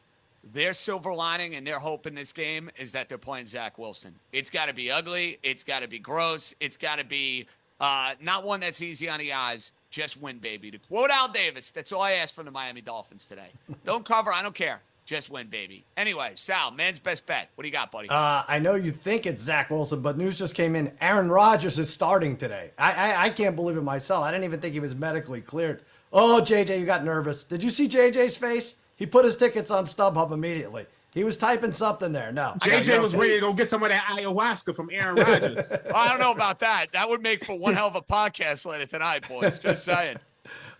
Their silver lining and their hope in this game is that they're playing Zach Wilson. It's got to be ugly. It's got to be gross. It's got to be not one that's easy on the eyes. Just win, baby. To quote Al Davis, that's all I ask from the Miami Dolphins today. Don't cover. I don't care. Just win, baby. Anyway, Sal, man's best bet. What do you got, buddy? I know you think it's Zach Wilson, but news just came in. Aaron Rodgers is starting today. I can't believe it myself. I didn't even think he was medically cleared. Oh, JJ, you got nervous. Did you see JJ's face? He put his tickets on StubHub immediately. He was typing something there. No. JJ was ready to go get some of that ayahuasca from Aaron Rodgers. I don't know about that. That would make for one hell of a podcast later tonight, boys. Just saying.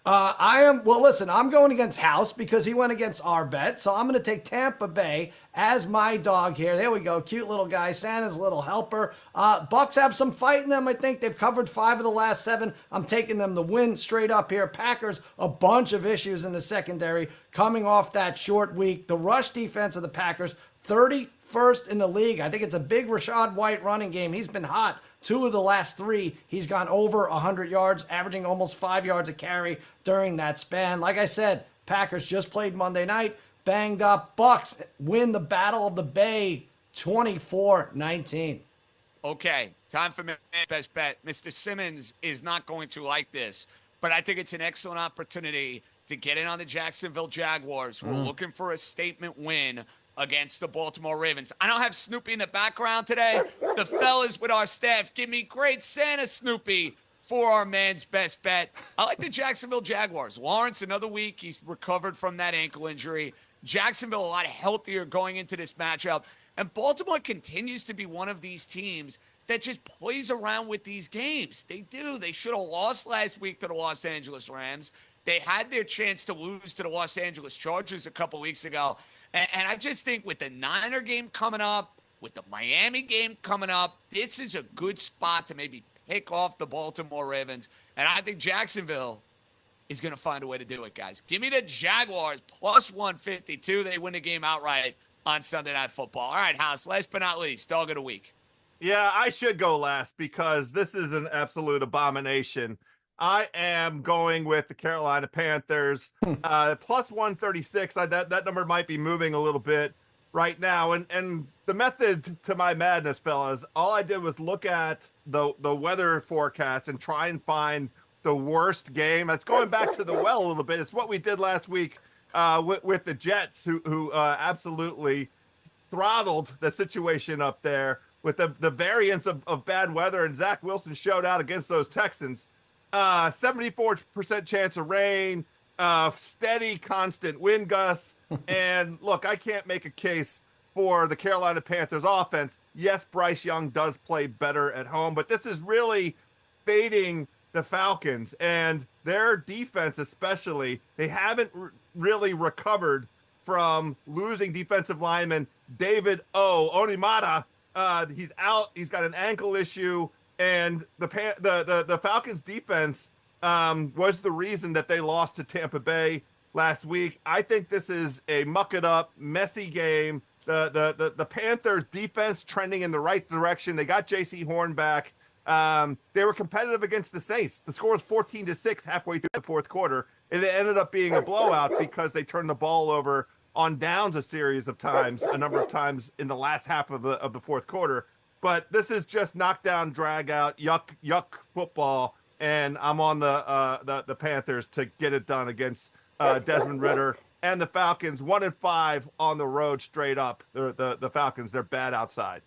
Listen, I'm going against House because he went against our bet. So I'm going to take Tampa Bay as my dog here. There we go. Cute little guy. Santa's little helper. Bucs have some fight in them. I think they've covered 5 of the last 7. I'm taking them to win straight up here. Packers, a bunch of issues in the secondary coming off that short week. The rush defense of the Packers, 31st in the league. I think it's a big Rachaad White running game. He's been hot. 2 of the last 3, he's gone over 100 yards, averaging almost 5 yards a carry during that span. Like I said, Packers just played Monday night, banged up. Bucs win the Battle of the Bay 24-19. Okay, time for my best bet. Mr. Simmons is not going to like this, but I think it's an excellent opportunity to get in on the Jacksonville Jaguars, who are looking for a statement win against the Baltimore Ravens. I don't have Snoopy in the background today. The fellas with our staff give me great Santa Snoopy for our man's best bet. I like the Jacksonville Jaguars. Lawrence, another week. He's recovered from that ankle injury. Jacksonville a lot healthier going into this matchup. And Baltimore continues to be one of these teams that just plays around with these games. They do. They should have lost last week to the Los Angeles Rams. They had their chance to lose to the Los Angeles Chargers a couple weeks ago. And I just think with the Niner game coming up, with the Miami game coming up, this is a good spot to maybe pick off the Baltimore Ravens. And I think Jacksonville is going to find a way to do it, guys. Give me the Jaguars plus 152. They win the game outright on Sunday Night Football. All right, House, last but not least, dog of the week. Yeah, I should go last because this is an absolute abomination. I am going with the Carolina Panthers, plus 136. That number might be moving a little bit right now. And the method to my madness, fellas, all I did was look at the weather forecast and try and find the worst game. It's going back to the well a little bit. It's what we did last week with the Jets, who absolutely throttled the situation up there with the variance of bad weather. And Zach Wilson showed out against those Texans. 74% chance of rain, steady, constant wind gusts. And look, I can't make a case for the Carolina Panthers offense. Yes, Bryce Young does play better at home, but this is really fading the Falcons and their defense, especially. They haven't really recovered from losing defensive lineman David Onyemata. He's out. He's got an ankle issue. And the Falcons defense was the reason that they lost to Tampa Bay last week. I think this is a muck it up, messy game. The Panthers defense trending in the right direction. They got J.C. Horn back. They were competitive against the Saints. The score was 14-6 halfway through the fourth quarter. It ended up being a blowout because they turned the ball over on downs a number of times in the last half of the fourth quarter. But this is just knockdown, drag out, yuck football, and I'm on the Panthers to get it done against Desmond Ridder and the Falcons. 1-5 on the road, straight up. The Falcons, they're bad outside.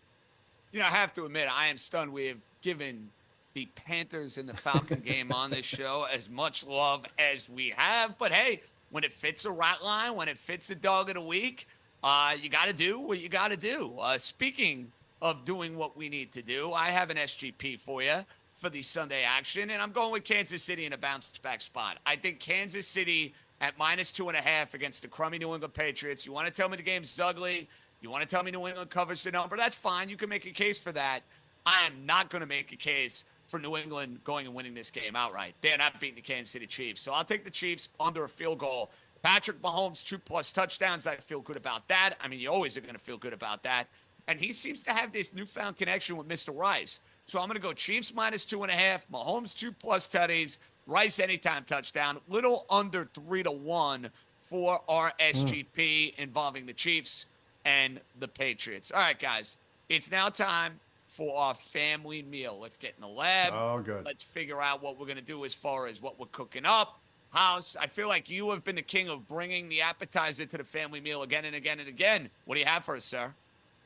You know, I have to admit, I am stunned. We have given the Panthers and the Falcon game on this show as much love as we have. But hey, when it fits a rat line, when it fits a dog of the week, you got to do what you got to do. Speaking of doing what we need to do, I have an SGP for you for the Sunday action, and I'm going with Kansas City in a bounce-back spot. I think Kansas City at -2.5 against the crummy New England Patriots. You want to tell me the game's ugly? You want to tell me New England covers the number? That's fine. You can make a case for that. I am not going to make a case for New England going and winning this game outright. They're not beating the Kansas City Chiefs. So I'll take the Chiefs under a field goal. Patrick Mahomes, 2+ touchdowns. I feel good about that. I mean, you always are going to feel good about that. And he seems to have this newfound connection with Mr. Rice. So I'm going to go Chiefs -2.5, Mahomes 2+ tutties, Rice anytime touchdown, little under 3-1 for our SGP involving the Chiefs and the Patriots. All right, guys, it's now time for our family meal. Let's get in the lab. Oh, good. Let's figure out what we're going to do as far as what we're cooking up. House, I feel like you have been the king of bringing the appetizer to the family meal again and again and again. What do you have for us, sir?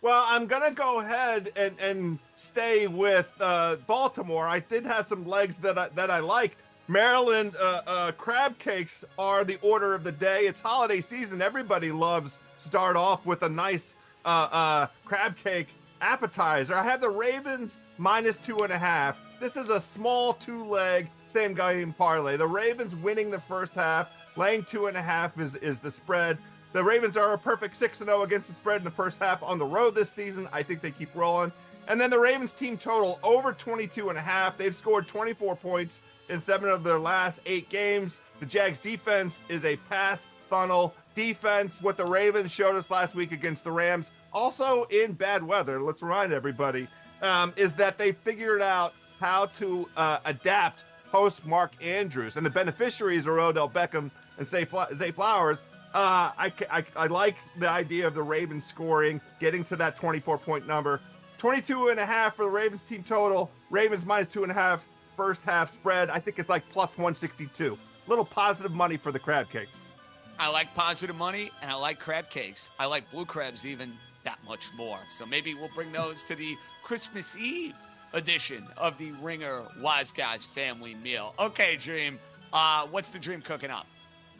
Well, I'm going to go ahead and stay with Baltimore. I did have some legs that I like. Maryland crab cakes are the order of the day. It's holiday season. Everybody loves start off with a nice crab cake appetizer. I have the Ravens -2.5. This is a small 2-leg same game parlay. The Ravens winning the first half, laying 2.5 is the spread. The Ravens are a perfect 6-0 against the spread in the first half on the road this season. I think they keep rolling. And then the Ravens team total over 22.5. They've scored 24 points in 7 of their last 8 games. The Jags defense is a pass funnel defense. What the Ravens showed us last week against the Rams, also in bad weather, let's remind everybody, is that they figured out how to adapt post Mark Andrews. And the beneficiaries are Odell Beckham and Zay Flowers. I like the idea of the Ravens scoring, getting to that 24-point number. 22.5 for the Ravens team total. Ravens -2.5 first half spread. I think it's like +162. Little positive money for the crab cakes. I like positive money, and I like crab cakes. I like blue crabs even that much more. So maybe we'll bring those to the Christmas Eve edition of the Ringer Wise Guys family meal. Okay, Dream, what's the Dream cooking up?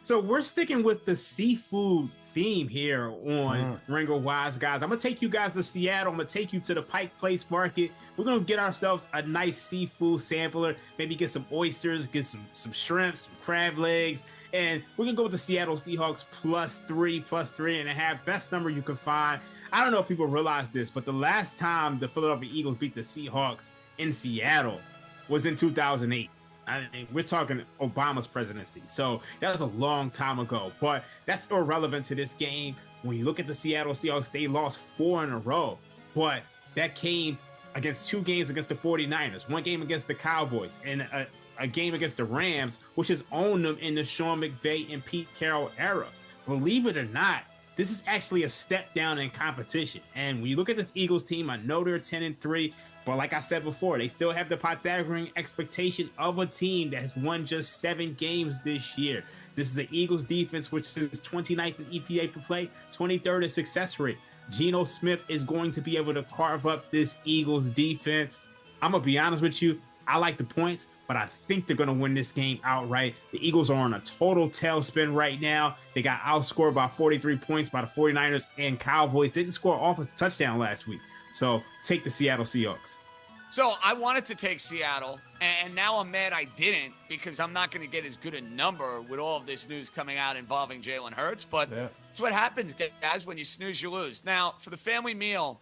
So we're sticking with the seafood theme here on Ringer Wise Guys. I'm going to take you guys to Seattle. I'm going to take you to the Pike Place Market. We're going to get ourselves a nice seafood sampler, maybe get some oysters, get some shrimp, some crab legs, and we're going to go with the Seattle Seahawks +3, +3.5. Best number you can find. I don't know if people realize this, but the last time the Philadelphia Eagles beat the Seahawks in Seattle was in 2008. I mean, we're talking Obama's presidency. So that was a long time ago, but that's irrelevant to this game. When you look at the Seattle Seahawks, they lost 4 in a row, but that came against 2 games against the 49ers, 1 game against the Cowboys, and a game against the Rams, which has owned them in the Sean McVay and Pete Carroll era. Believe it or not, this is actually a step down in competition. And when you look at this Eagles team, I know they're 10-3, but like I said before, they still have the Pythagorean expectation of a team that has won just 7 games this year. This is the Eagles defense, which is 29th in EPA per play, 23rd in success rate. Geno Smith is going to be able to carve up this Eagles defense. I'm going to be honest with you. I like the points, but I think they're going to win this game outright. The Eagles are on a total tailspin right now. They got outscored by 43 points by the 49ers, and Cowboys didn't score an offensive touchdown last week. So take the Seattle Seahawks. So I wanted to take Seattle, and now I'm mad I didn't because I'm not going to get as good a number with all of this news coming out involving Jalen Hurts. But that's what happens, guys. When you snooze, you lose. Now, for the family meal,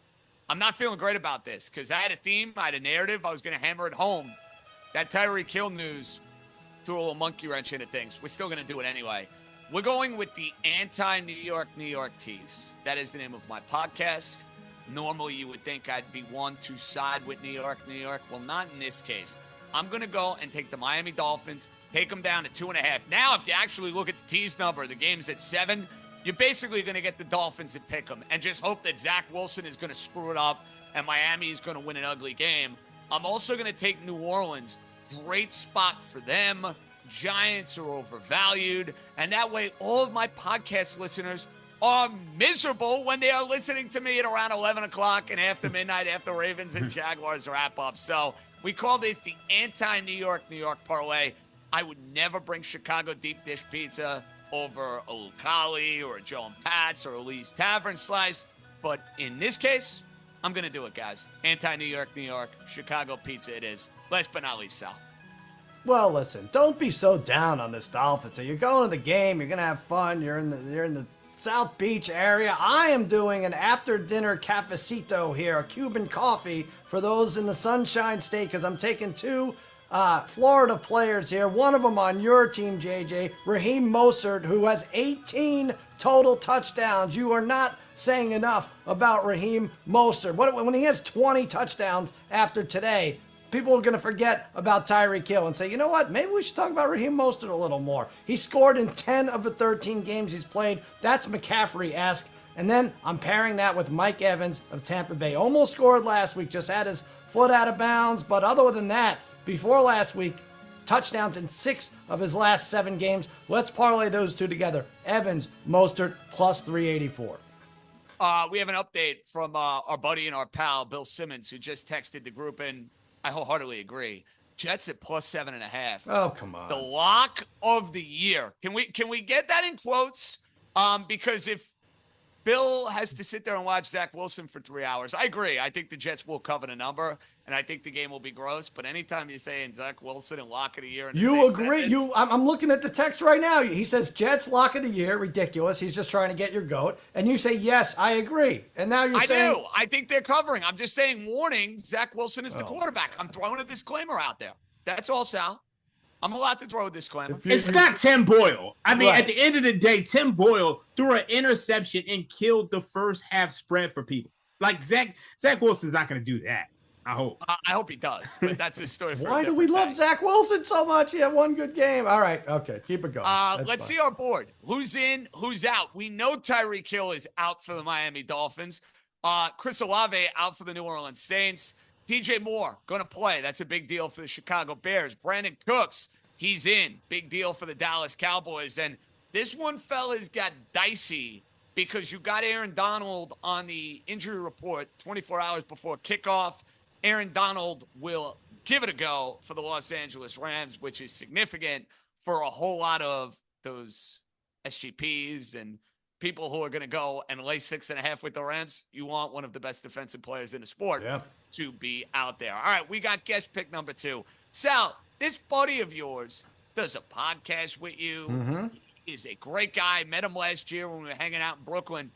I'm not feeling great about this because I had a theme, I had a narrative. I was going to hammer it home. That Tyreek Hill news threw a little monkey wrench into things. We're still going to do it anyway. We're going with the anti-New York tease. That is the name of my podcast. Normally, you would think I'd be one to side with New York. Well, not in this case. I'm going to go and take the Miami Dolphins, take them down to 2.5. Now, if you actually look at the tease number, the game's at 7. You're basically going to get the Dolphins and pick them and just hope that Zach Wilson is going to screw it up and Miami is going to win an ugly game. I'm also going to take New Orleans. Great spot for them. Giants are overvalued. And that way, all of my podcast listeners are miserable when they are listening to me at around 11 o'clock and after midnight after Ravens and Jaguars wrap up. So we call this the anti-New York parlay. I would never bring Chicago deep dish pizza over a Lucali or a Joe and Pat's or a Lee's Tavern Slice. But in this case, I'm going to do it, guys. Anti-New York, Chicago pizza it is. Last but not least, Sal. Well, listen, don't be so down on this Dolphins. So you're going to the game, you're going to have fun, you're in the South Beach area. I am doing an after-dinner cafecito here, a Cuban coffee for those in the Sunshine State, because I'm taking 2 Florida players here. One of them on your team, JJ, Raheem Mostert, who has 18 total touchdowns. You are not saying enough about Raheem Mostert. When he has 20 touchdowns after today, people are going to forget about Tyreek Hill and say, you know what, maybe we should talk about Raheem Mostert a little more. He scored in 10 of the 13 games he's played. That's McCaffrey-esque. And then I'm pairing that with Mike Evans of Tampa Bay. Almost scored last week, just had his foot out of bounds. But other than that, before last week, touchdowns in 6 of his last 7 games. Let's parlay those 2 together. Evans, Mostert, plus 384. We have an update from our buddy and our pal, Bill Simmons, who just texted the group in. I wholeheartedly agree. Jets at plus 7.5. Oh, come on. The lock of the year. Can we get that in quotes? Because if Bill has to sit there and watch Zach Wilson for 3 hours, I agree. I think the Jets will cover the number, and I think the game will be gross. But anytime you're saying Zach Wilson and lock of the year, you agree? I'm looking at the text right now. He says Jets lock of the year. Ridiculous. He's just trying to get your goat. And you say, yes, I agree. And now you're saying. I do. I think they're covering. I'm just saying, warning, Zach Wilson is the quarterback. I'm throwing a disclaimer out there. That's all, Sal. I'm allowed to throw a disclaimer. It's not Tim Boyle. I mean, at the end of the day, Tim Boyle threw an interception and killed the first half spread for people. Like Zach Wilson's not going to do that. I hope. I hope he does, but that's his story. Why do we love Zach Wilson so much? He had one good game. All right, okay, keep it going. Let's see our board. Who's in? Who's out? We know Tyreek Hill is out for the Miami Dolphins. Chris Olave out for the New Orleans Saints. DJ Moore going to play. That's a big deal for the Chicago Bears. Brandon Cooks, he's in. Big deal for the Dallas Cowboys. And this one, fellas, got dicey because you got Aaron Donald on the injury report 24 hours before kickoff. Aaron Donald will give it a go for the Los Angeles Rams, which is significant for a whole lot of those SGPs and people who are going to go and lay 6.5 with the Rams. You want one of the best defensive players in the sport to be out there. All right, we got guest pick number 2. Sal, this buddy of yours does a podcast with you. He is a great guy. Met him last year when we were hanging out in Brooklyn.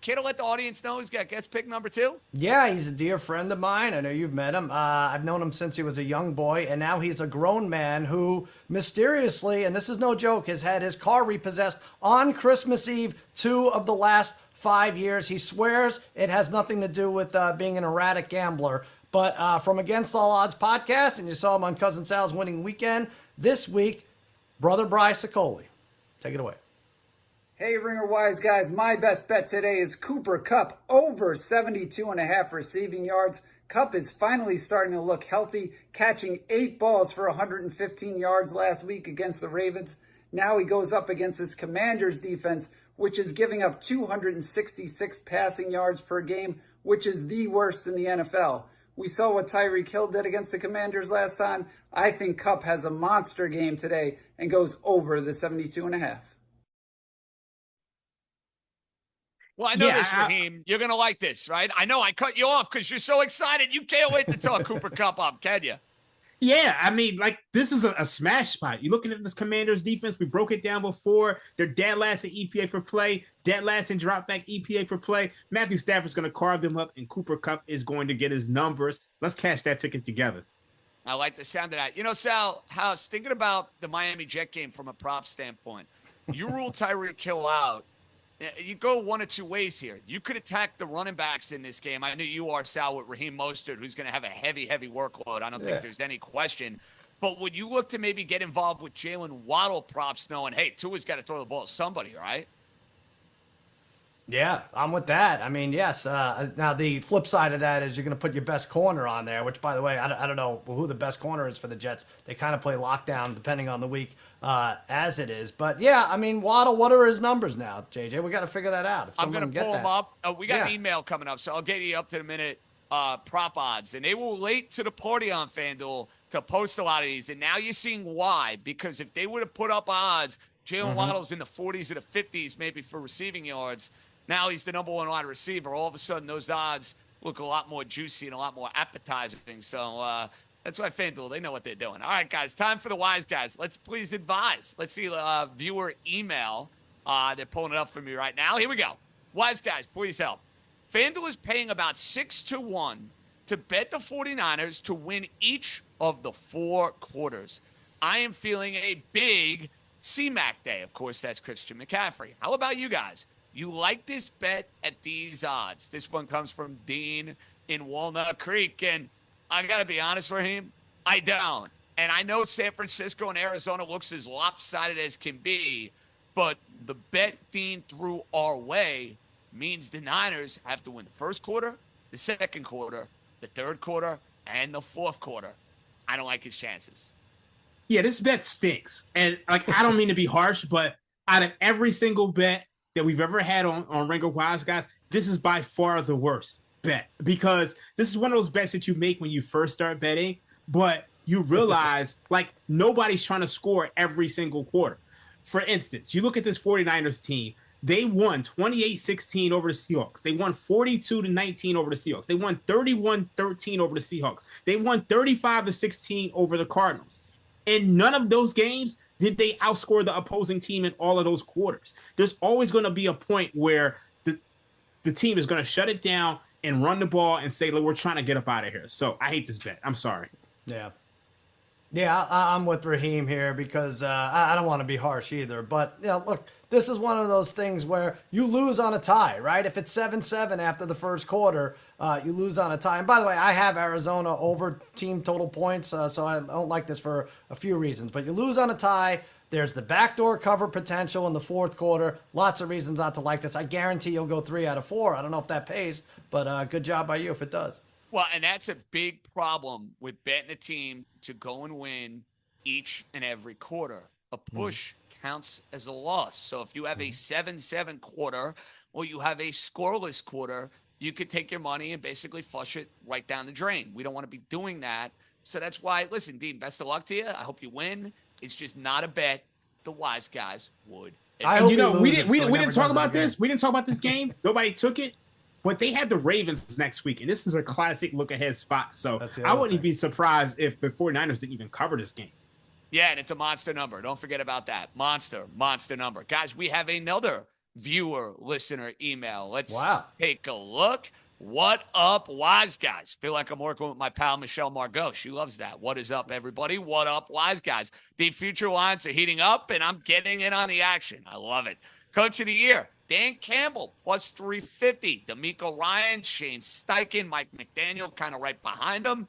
Care to let the audience know who's got guest pick number 2? Yeah, he's a dear friend of mine. I know you've met him. I've known him since he was a young boy, and now he's a grown man who mysteriously, and this is no joke, has had his car repossessed on Christmas Eve 2 of the last 5 years. He swears it has nothing to do with being an erratic gambler. But from Against All Odds podcast, and you saw him on Cousin Sal's Winning Weekend, this week, Brother Bryce Sicoli. Take it away. Hey, Ringer Wise guys, my best bet today is Cooper Kupp over 72.5 receiving yards. Kupp is finally starting to look healthy, catching 8 balls for 115 yards last week against the Ravens. Now he goes up against his Commanders defense, which is giving up 266 passing yards per game, which is the worst in the NFL. We saw what Tyreek Hill did against the Commanders last time. I think Kupp has a monster game today and goes over the 72.5. Well, I know this, Raheem. You're going to like this, right? I know I cut you off because you're so excited. You can't wait to talk Cooper Kupp up, can you? Yeah, I mean, like, this is a smash spot. You're looking at this Commanders defense. We broke it down before. They're dead last in EPA per play, dead last in drop back EPA per play. Matthew Stafford's going to carve them up, and Cooper Kupp is going to get his numbers. Let's cash that ticket together. I like the sound of that. You know, Sal, House, thinking about the Miami Jet game from a prop standpoint, you rule Tyreek Hill out. You go one of two ways here. You could attack the running backs in this game. I know you are, Sal, with Raheem Mostert, who's going to have a heavy, heavy workload. I don't think there's any question. But would you look to maybe get involved with Jalen Waddle props knowing, hey, Tua's got to throw the ball to somebody, right? Yeah, I'm with that. I mean, yes. Now, the flip side of that is you're going to put your best corner on there, which, by the way, I don't know who the best corner is for the Jets. They kind of play lockdown depending on the week as it is. But, yeah, I mean, Waddle, what are his numbers now, JJ? We got to figure that out. I'm going to pull them up. We got an email coming up, so I'll get you up to the minute prop odds. And they were late to the party on FanDuel to post a lot of these. And now you're seeing why. Because if they would have put up odds, Jalen Waddle's in the 40s or the 50s maybe for receiving yards. Now he's the number 1 wide receiver. All of a sudden, those odds look a lot more juicy and a lot more appetizing. So that's why FanDuel, they know what they're doing. All right, guys, time for the wise guys. Let's please advise. Let's see viewer email. They're pulling it up for me right now. Here we go. Wise guys, please help. FanDuel is paying about 6-1 to bet the 49ers to win each of the 4 quarters. I am feeling a big C-Mac day. Of course, that's Christian McCaffrey. How about you guys? You like this bet at these odds? This one comes from Dean in Walnut Creek. And I got to be honest, Raheem, I don't. And I know San Francisco and Arizona looks as lopsided as can be, but the bet Dean threw our way means the Niners have to win the first quarter, the second quarter, the third quarter, and the fourth quarter. I don't like his chances. Yeah, this bet stinks. And, like, I don't mean to be harsh, but out of every single bet that we've ever had on Ringer Wise Guys, this is by far the worst bet, because this is one of those bets that you make when you first start betting, but you realize, like, nobody's trying to score every single quarter. For instance, you look at this 49ers team, they won 28-16 over the Seahawks. They won 42-19 over the Seahawks. They won 31-13 over the Seahawks. They won 35-16 over the Cardinals. In none of those games did they outscore the opposing team in all of those quarters. There's always going to be a point where the team is going to shut it down and run the ball and say, look, we're trying to get up out of here. So I hate this bet. I'm sorry. Yeah, I'm with Raheem here because I don't want to be harsh either. But, you know, look, this is one of those things where you lose on a tie, right? If it's 7-7 after the first quarter, you lose on a tie. And by the way, I have Arizona over team total points, so I don't like this for a few reasons. But you lose on a tie. There's the backdoor cover potential in the fourth quarter. Lots of reasons not to like this. I guarantee you'll go 3 out of 4. I don't know if that pays, but good job by you if it does. Well, and that's a big problem with betting a team to go and win each and every quarter. A push counts as a loss. So if you have a 7-7 quarter or you have a scoreless quarter, you could take your money and basically flush it right down the drain. We don't want to be doing that. So that's why, listen, Dean, best of luck to you. I hope you win. It's just not a bet the wise guys would. We didn't talk about this. We didn't talk about this game. Nobody took it. But they have the Ravens next week, and this is a classic look-ahead spot. So I wouldn't be surprised if the 49ers didn't even cover this game. Yeah, and it's a monster number. Don't forget about that. Monster number. Guys, we have another viewer, listener email. Let's Wow. take a look. What up, wise guys? Feel like I'm working with my pal Michelle Margot. She loves that. What is up, everybody? What up, wise guys? The future lines are heating up, and I'm getting in on the action. I love it. Coach of the year, Dan Campbell, plus 350. D'Amico Ryan, Shane Steichen, Mike McDaniel, kind of right behind him.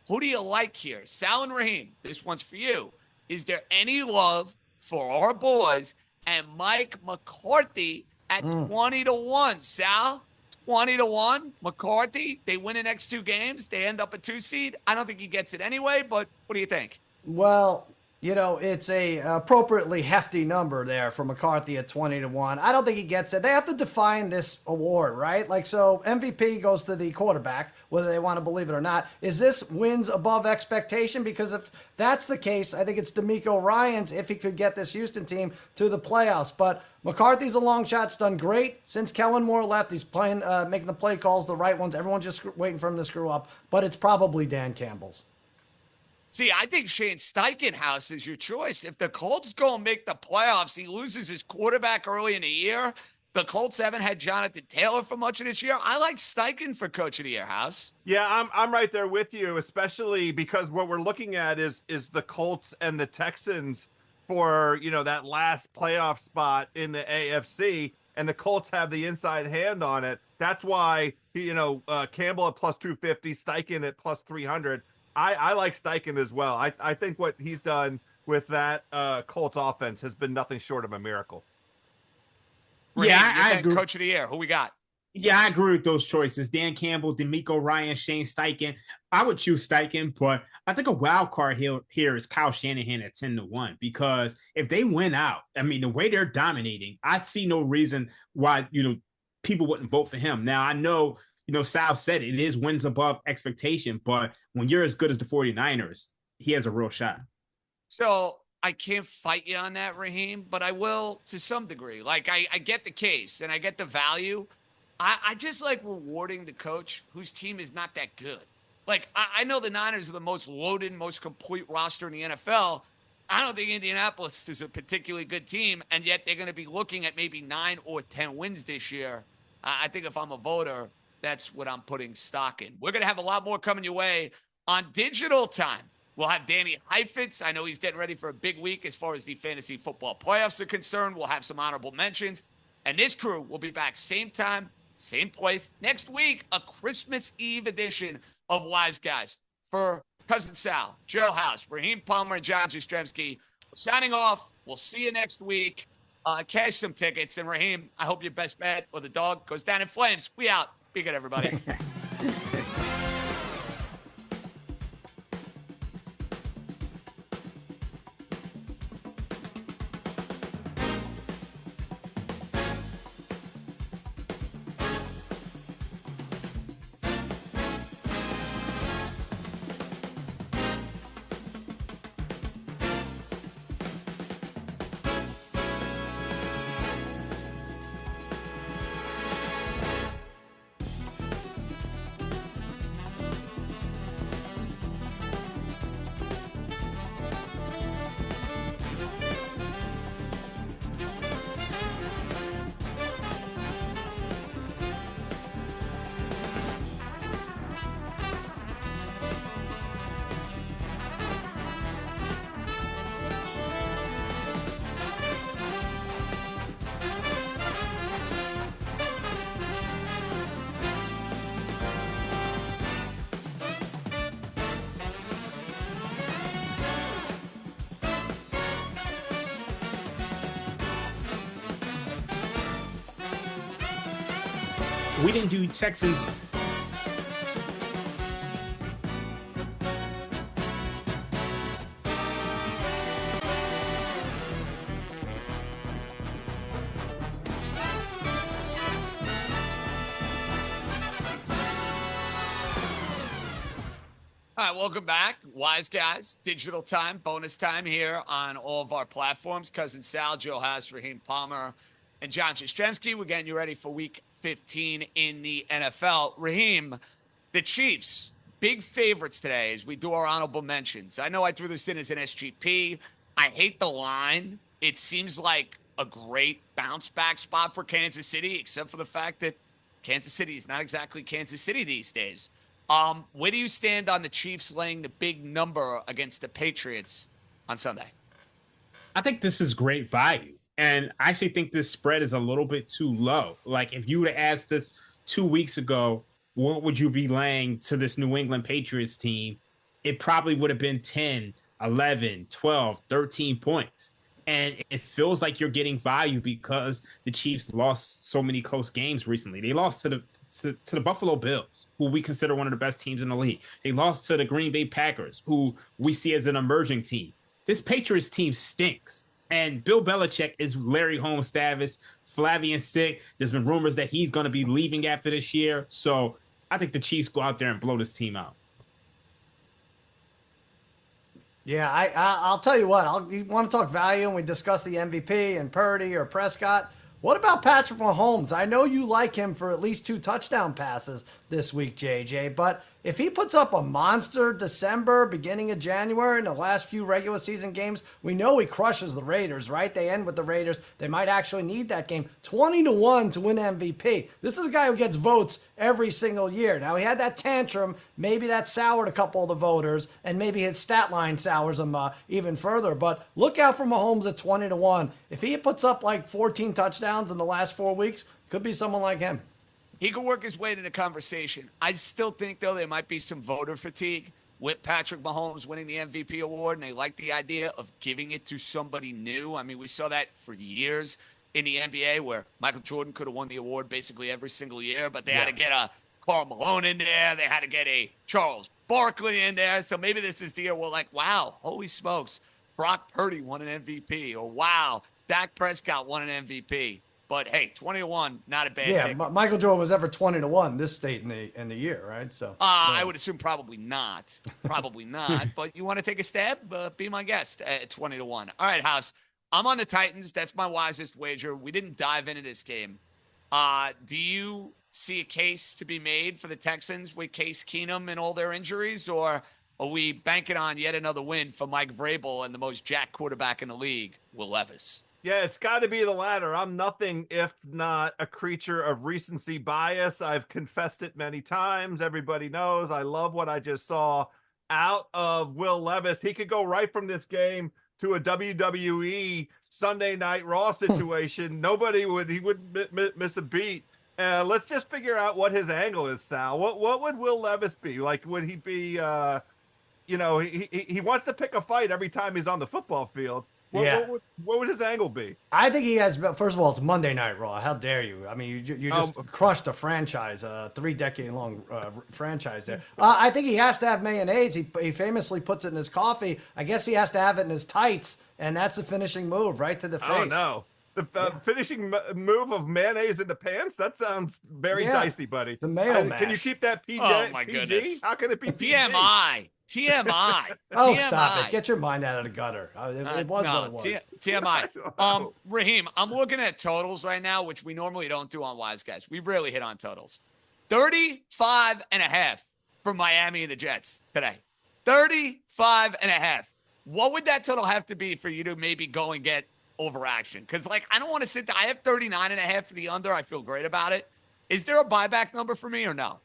Who do you like here? Sal and Raheem, this one's for you. Is there any love for our boys and Mike McCarthy at 20-1? Sal? 20-1, McCarthy, they win the next 2 games. They end up a 2 seed. I don't think he gets it anyway, but what do you think? Well, you know, it's a appropriately hefty number there for McCarthy at 20-1. I don't think he gets it. They have to define this award, right? Like, so MVP goes to the quarterback, whether they want to believe it or not. Is this wins above expectation? Because if that's the case, I think it's D'Amico Ryans if he could get this Houston team to the playoffs. But McCarthy's a long shot. It's done great since Kellen Moore left. He's playing, making the play calls, the right ones. Everyone's just waiting for him to screw up. But it's probably Dan Campbell's. See, I think Shane Steichenhaus is your choice. If the Colts go and make the playoffs, he loses his quarterback early in the year. The Colts haven't had Jonathan Taylor for much of this year. I like Steichen for Coach of the Year, House. Yeah, I'm right there with you, especially because what we're looking at is the Colts and the Texans for, you know, that last playoff spot in the AFC, and the Colts have the inside hand on it. That's why, Campbell at plus 250, Steichen at plus 300. I like Steichen as well. I think what he's done with that Colts offense has been nothing short of a miracle. Yeah, I agree. Coach of the Year, who we got? Yeah, I agree with those choices. Dan Campbell, D'Amico Ryan, Shane Steichen. I would choose Steichen, but I think a wild card here is Kyle Shanahan at 10-1, because if they win out, I mean, the way they're dominating, I see no reason why, people wouldn't vote for him. Now, I know, Sal said it is wins above expectation, but when you're as good as the 49ers, he has a real shot. So I can't fight you on that, Raheem, but I will to some degree. Like, I get the case and I get the value. I just like rewarding the coach whose team is not that good. Like, I know the Niners are the most loaded, most complete roster in the NFL. I don't think Indianapolis is a particularly good team, and yet they're going to be looking at maybe 9 or 10 wins this year. I think if I'm a voter, that's what I'm putting stock in. We're going to have a lot more coming your way on Digital Time. We'll have Danny Heifetz. I know he's getting ready for a big week as far as the fantasy football playoffs are concerned. We'll have some honorable mentions. And this crew will be back same time, same place next week, a Christmas Eve edition of Wise Guys. For Cousin Sal, Joe House, Raheem Palmer, and John Jastremski, signing off. We'll see you next week. Cash some tickets. And Raheem, I hope your best bet or the dog goes down in flames. We out. Be good, everybody. We didn't do Texans. All right, welcome back. Wise Guys, Digital Time, bonus time here on all of our platforms. Cousin Sal, Joe Haas, Raheem Palmer, and John Jastremski. We're getting you ready for week 15 in the NFL. Raheem, the Chiefs, big favorites today as we do our honorable mentions. I know I threw this in as an SGP. I hate the line. It seems like a great bounce back spot for Kansas City, except for the fact that Kansas City is not exactly Kansas City these days. Where do you stand on the Chiefs laying the big number against the Patriots on Sunday? I think this is great value. And I actually think this spread is a little bit too low. Like, if you would have asked this 2 weeks ago, what would you be laying to this New England Patriots team? It probably would have been 10, 11, 12, 13 points. And it feels like you're getting value because the Chiefs lost so many close games recently. They lost to the Buffalo Bills, who we consider one of the best teams in the league. They lost to the Green Bay Packers, who we see as an emerging team. This Patriots team stinks. And Bill Belichick is Larry Holmes status. Flavian's sick. There's been rumors that he's going to be leaving after this year. So I think the Chiefs go out there and blow this team out. Yeah, I'll tell you what. You want to talk value and we discuss the MVP and Purdy or Prescott. What about Patrick Mahomes? I know you like him for at least 2 touchdown passes this week, JJ, but if he puts up a monster December, beginning of January, in the last few regular season games, we know he crushes the Raiders, right? They end with the Raiders. They might actually need that game. 20-1 to win MVP. This is a guy who gets votes every single year. Now, he had that tantrum. Maybe that soured a couple of the voters, and maybe his stat line sours him even further. But look out for Mahomes at 20-1. If he puts up like 14 touchdowns in the last 4 weeks, could be someone like him. He could work his way to the conversation. I still think, though, there might be some voter fatigue with Patrick Mahomes winning the MVP award, and they like the idea of giving it to somebody new. I mean, we saw that for years in the NBA where Michael Jordan could have won the award basically every single year, but they had to get a Karl Malone in there. They had to get a Charles Barkley in there. So maybe this is the year we're like, wow, holy smokes, Brock Purdy won an MVP, or wow, Dak Prescott won an MVP. But hey, 20-1, not a bad ticket. Michael Jordan was ever 20-1 this state in the year, right? So I would assume probably not. Probably not. But you want to take a stab? Be my guest at 20-1. All right, House. I'm on the Titans. That's my wisest wager. We didn't dive into this game. Do you see a case to be made for the Texans with Case Keenum and all their injuries, or are we banking on yet another win for Mike Vrabel and the most jacked quarterback in the league, Will Levis? Yeah, it's got to be the latter. I'm nothing if not a creature of recency bias. I've confessed it many times. Everybody knows I love what I just saw out of Will Levis. He could go right from this game to a WWE Sunday Night Raw situation. He wouldn't miss a beat. Let's just figure out what his angle is, Sal. What would Will Levis be? Like, would he be, he wants to pick a fight every time he's on the football field. What would his angle be? I think he has. First of all, it's Monday Night Raw. How dare you? I mean, you just crushed a franchise, a 3-decade-long franchise there. I think he has to have mayonnaise. He famously puts it in his coffee. I guess he has to have it in his tights, and that's the finishing move, right to the face. Oh no. The finishing move of mayonnaise in the pants? That sounds very dicey, buddy. The mayo mash. Can you keep that PG? Oh, my goodness. How can it be PG? TMI. Oh, stop it. Get your mind out of the gutter. It was what it was. TMI. Raheem, I'm looking at totals right now, which we normally don't do on Wise Guys. We rarely hit on totals. 35.5 for Miami and the Jets today. 35.5. What would that total have to be for you to maybe go and get overaction? Because, I don't want to sit there. I have 39.5 for the under. I feel great about it. Is there a buyback number for me or no?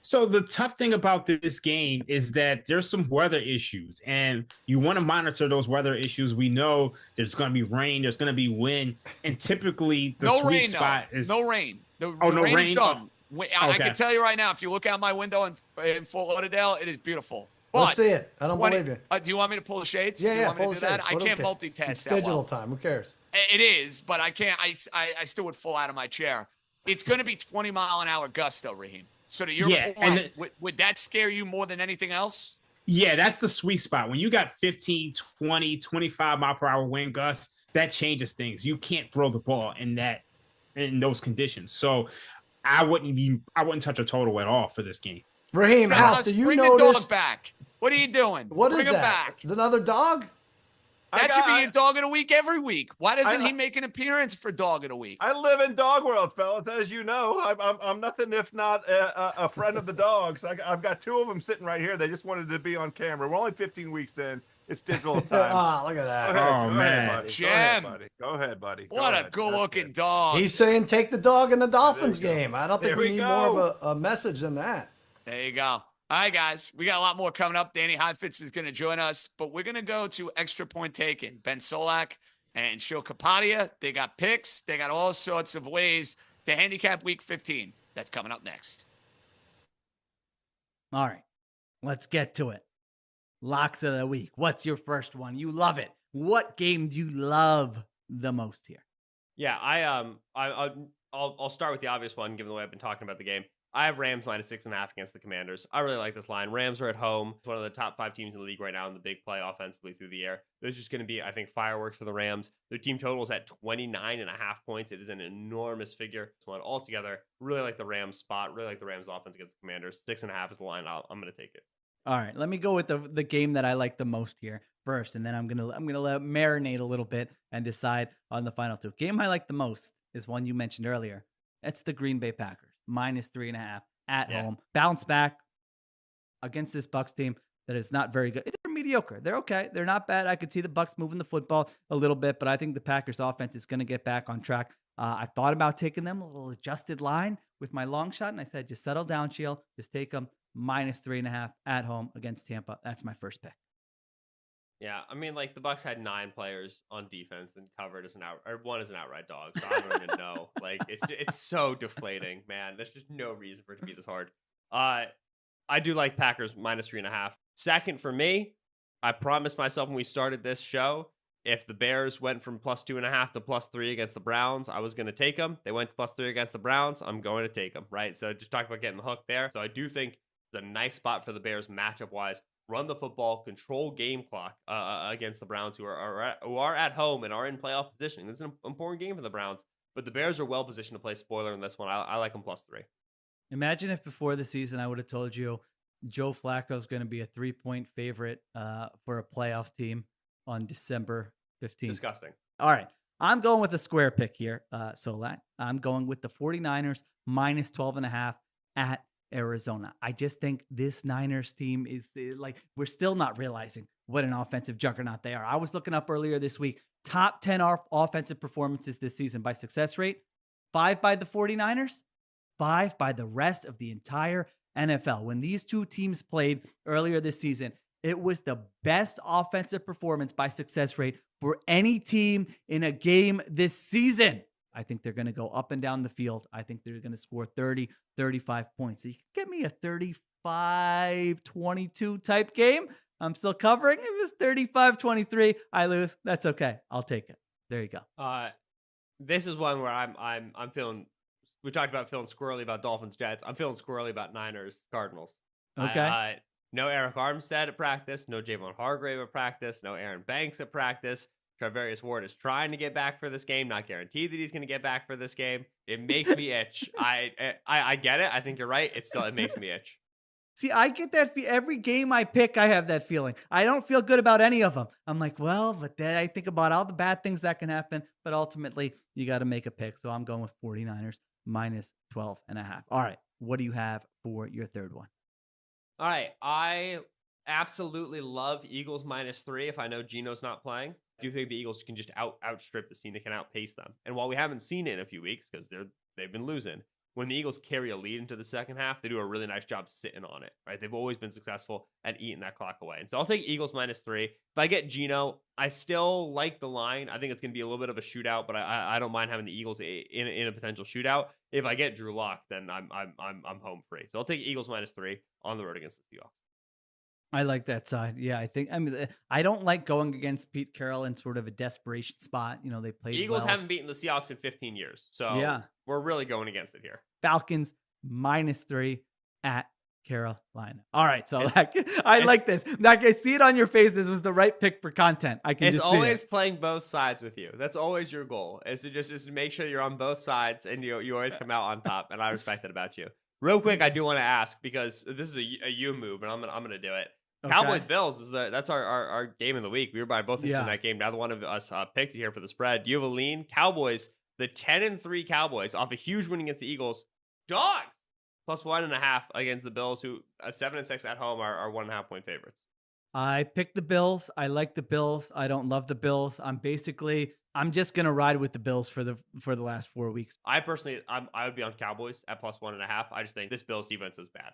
So the tough thing about this game is that there's some weather issues, and you want to monitor those weather issues. We know there's going to be rain, there's going to be wind, and typically the sweet spot is no rain. The no rain rain. is done. Okay. I can tell you right now, if you look out my window in Fort Lauderdale, it is beautiful. But let's see it. I don't believe you. Do you want me to pull the shades? Yeah, do you want me pull to the do shades. that? I can't multitask it's that digital well. time. Who cares? It is, but I can't. I still would fall out of my chair. It's going to be 20-mile-an-hour gusts, though, Raheem. So to your point, would that scare you more than anything else? Yeah, that's the sweet spot. When you got 15, 20, 25 mile per hour wind gusts, that changes things. You can't throw the ball in those conditions. So I wouldn't touch a total at all for this game. Raheem, House, do you bring notice? the dog back. What are you doing? What bring is him that? back. Is another dog? That should be a dog of the week every week. Why doesn't he make an appearance for dog of the week? I live in dog world, fellas. As you know, I'm nothing if not a friend of the dogs. I've got 2 of them sitting right here. They just wanted to be on camera. We're only 15 weeks in. It's digital time. Oh, look at that. Go man. ahead, buddy. Jim. Go ahead, buddy. What a good-looking dog. He's saying take the dog in the Dolphins There you go. game. I don't think There we we need go. more of a message than that. There you go. All right, guys. We got a lot more coming up. Danny Heifetz is going to join us, but we're going to go to Extra Point Taken. Ben Solak and Shil Kapadia. They got picks. They got all sorts of ways to handicap Week 15. That's coming up next. All right, let's get to it. Locks of the week. What's your first one? You love it. What game do you love the most here? Yeah, I'll start with the obvious one, given the way I've been talking about the game. I have Rams -6.5 against the Commanders. I really like this line. Rams are at home. It's one of the top 5 teams in the league right now in the big play offensively through the air. There's just going to be, I think, fireworks for the Rams. Their team total is at 29.5 points. It is an enormous figure. This one altogether. Really like the Rams spot. Really like the Rams offense against the Commanders. 6.5 is the line. I'm going to take it. All right, let me go with the game that I like the most here first, and then I'm gonna let it marinate a little bit and decide on the final two. Game I like the most is one you mentioned earlier. It's the Green Bay Packers -3.5 at home. Bounce back against this Bucs team that is not very good. They're mediocre. They're okay. They're not bad. I could see the Bucs moving the football a little bit, but I think the Packers offense is going to get back on track. I thought about taking them a little adjusted line with my long shot, and I said, just settle down, Shield. Just take them -3.5 at home against Tampa. That's my first pick. Yeah, I mean, like the Bucs had 9 players on defense and covered as one as an outright dog. So I don't even know. Like it's so deflating, man. There's just no reason for it to be this hard. I do like Packers -3.5. Second for me, I promised myself when we started this show, if the Bears went from +2.5 to +3 against the Browns, I was going to take them. They went +3 against the Browns. I'm going to take them, right? So just talk about getting the hook there. So I do think it's a nice spot for the Bears matchup-wise. Run the football, control game clock against the Browns, who are at home and are in playoff positioning. This is an important game for the Browns, but the Bears are well positioned to play spoiler in this one. I like them +3. Imagine if before the season I would have told you Joe Flacco is going to be a 3-point favorite for a playoff team on December 15th. Disgusting. All right. I'm going with a square pick here, Solak. I'm going with the 49ers -12.5 at Arizona. I just think this Niners team is like, we're still not realizing what an offensive juggernaut they are. I was looking up earlier this week, top 10 offensive performances this season by success rate, 5 by the 49ers, 5 by the rest of the entire NFL. When these two teams played earlier this season, it was the best offensive performance by success rate for any team in a game this season. I think they're going to go up and down the field. I think they're going to score 30, 35 points. So you can get me a 35-22 type game. I'm still covering. If it was 35-23, I lose. That's okay. I'll take it. There you go. This is one where I'm feeling. We talked about feeling squirrely about Dolphins Jets. I'm feeling squirrely about Niners Cardinals. Okay. No Eric Armstead at practice. No Javon Hargrave at practice. No Aaron Banks at practice. Travarius Ward is trying to get back for this game. Not guaranteed that he's going to get back for this game. It makes me itch. I get it. I think you're right. It makes me itch. See, I get that every game I pick, I have that feeling. I don't feel good about any of them. I'm like, well, but then I think about all the bad things that can happen. But ultimately, you got to make a pick. So I'm going with 49ers -12.5. All right. What do you have for your third one? All right. I absolutely love Eagles -3 if I know Geno's not playing. I do think the Eagles can just outstrip this team. They can outpace them. And while we haven't seen it in a few weeks because they've been losing, when the Eagles carry a lead into the second half, they do a really nice job sitting on it, right? They've always been successful at eating that clock away. And so I'll take Eagles -3. If I get Geno, I still like the line. I think it's going to be a little bit of a shootout, but I don't mind having the Eagles in a potential shootout. If I get Drew Lock, then I'm home free. So I'll take Eagles -3 on the road against the Seahawks. I like that side. Yeah, I don't like going against Pete Carroll in sort of a desperation spot. You know, they played Eagles well. haven't beaten the Seahawks in 15 years. So yeah, we're really going against it here. Falcons -3 at Carolina. All right, so I like this. Like, I see it on your face. This was the right pick for content. I can just see it. It's always playing both sides with you. That's always your goal, is to just make sure you're on both sides and you always come out on top. And I respect that about you. Real quick, I do want to ask, because this is a you move, and I'm gonna do it. Okay. Cowboys Bills that's our game of the week. We were by both in that game. Neither one of us picked it here for the spread. You have a lean. Cowboys, the 10-3 Cowboys, off a huge win against the Eagles. Dogs +1.5 against the Bills, who 7-6 at home are 1.5 point favorites. I picked the Bills. I like the Bills. I don't love the Bills. I'm just gonna ride with the Bills for the last 4 weeks. I personally, I would be on Cowboys at +1.5. I just think this Bills defense is bad.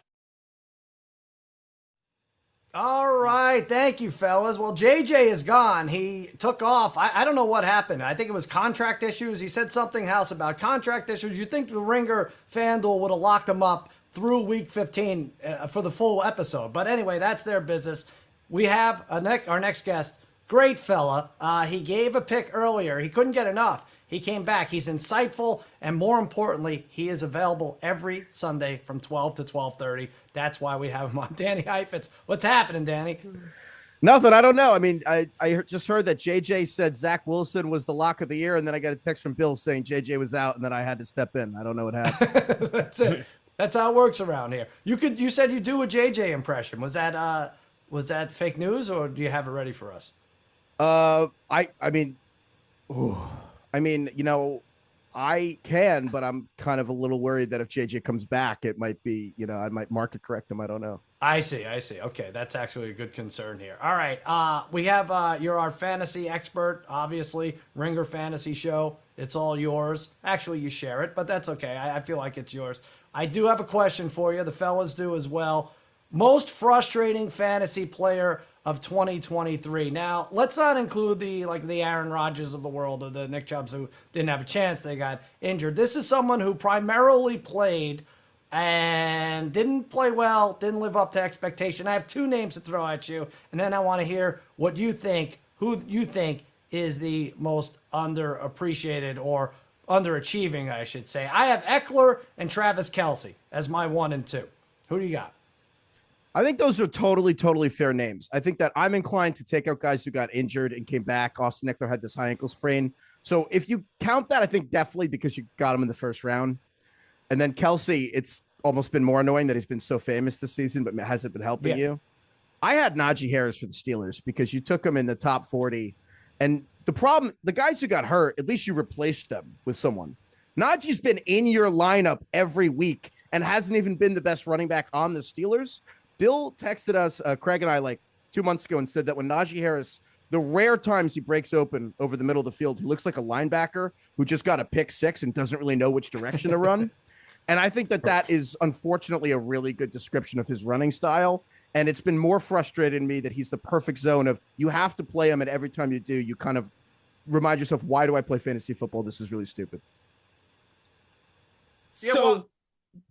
All right. Thank you, fellas. Well, JJ is gone. He took off. I don't know what happened. I think it was contract issues. He said something else about contract issues. You'd think the Ringer FanDuel would have locked him up through week 15 for the full episode. But anyway, that's their business. We have our next guest. Great fella. He gave a pick earlier. He couldn't get enough. He came back. He's insightful, and more importantly, he is available every Sunday from 12 to 12:30. That's why we have him on. Danny Heifetz. What's happening, Danny? Nothing. I don't know. I mean, I just heard that JJ said Zach Wilson was the lock of the year, and then I got a text from Bill saying JJ was out, and then I had to step in. I don't know what happened. That's it. That's how it works around here. You said you do a JJ impression. Was that fake news, or do you have it ready for us? I mean, you know, I can, but I'm kind of a little worried that if JJ comes back, it might be, you know, I might market correct him. I don't know. I see. Okay, that's actually a good concern here. All right, we have you're our fantasy expert, obviously. Ringer Fantasy Show. It's all yours. Actually, you share it, but that's okay. I feel like it's yours. I do have a question for you. The fellas do as well. Most frustrating fantasy player of 2023. Now, let's not include the Aaron Rodgers of the world or the Nick Chubbs who didn't have a chance. They got injured. This is someone who primarily played and didn't play well, didn't live up to expectation. I have two names to throw at you, and then I want to hear what you think, who you think is the most underappreciated or underachieving, I should say. I have Eckler and Travis Kelce as my 1 and 2. Who do you got? I think those are totally fair names. I think that I'm inclined to take out guys who got injured and came back. Austin Eckler had this high ankle sprain. So if you count that, I think definitely because you got him in the first round. And then Kelce, it's almost been more annoying that he's been so famous this season, but hasn't been helping you. I had Najee Harris for the Steelers because you took him in the top 40. And the problem, the guys who got hurt, at least you replaced them with someone. Najee's been in your lineup every week and hasn't even been the best running back on the Steelers. Bill texted us, Craig and I, like 2 months ago and said that when Najee Harris, the rare times he breaks open over the middle of the field, he looks like a linebacker who just got a pick six and doesn't really know which direction to run. And I think that is unfortunately a really good description of his running style. And it's been more frustrating to me that he's the perfect zone of you have to play him, and every time you do, you kind of remind yourself, why do I play fantasy football? This is really stupid. Yeah, so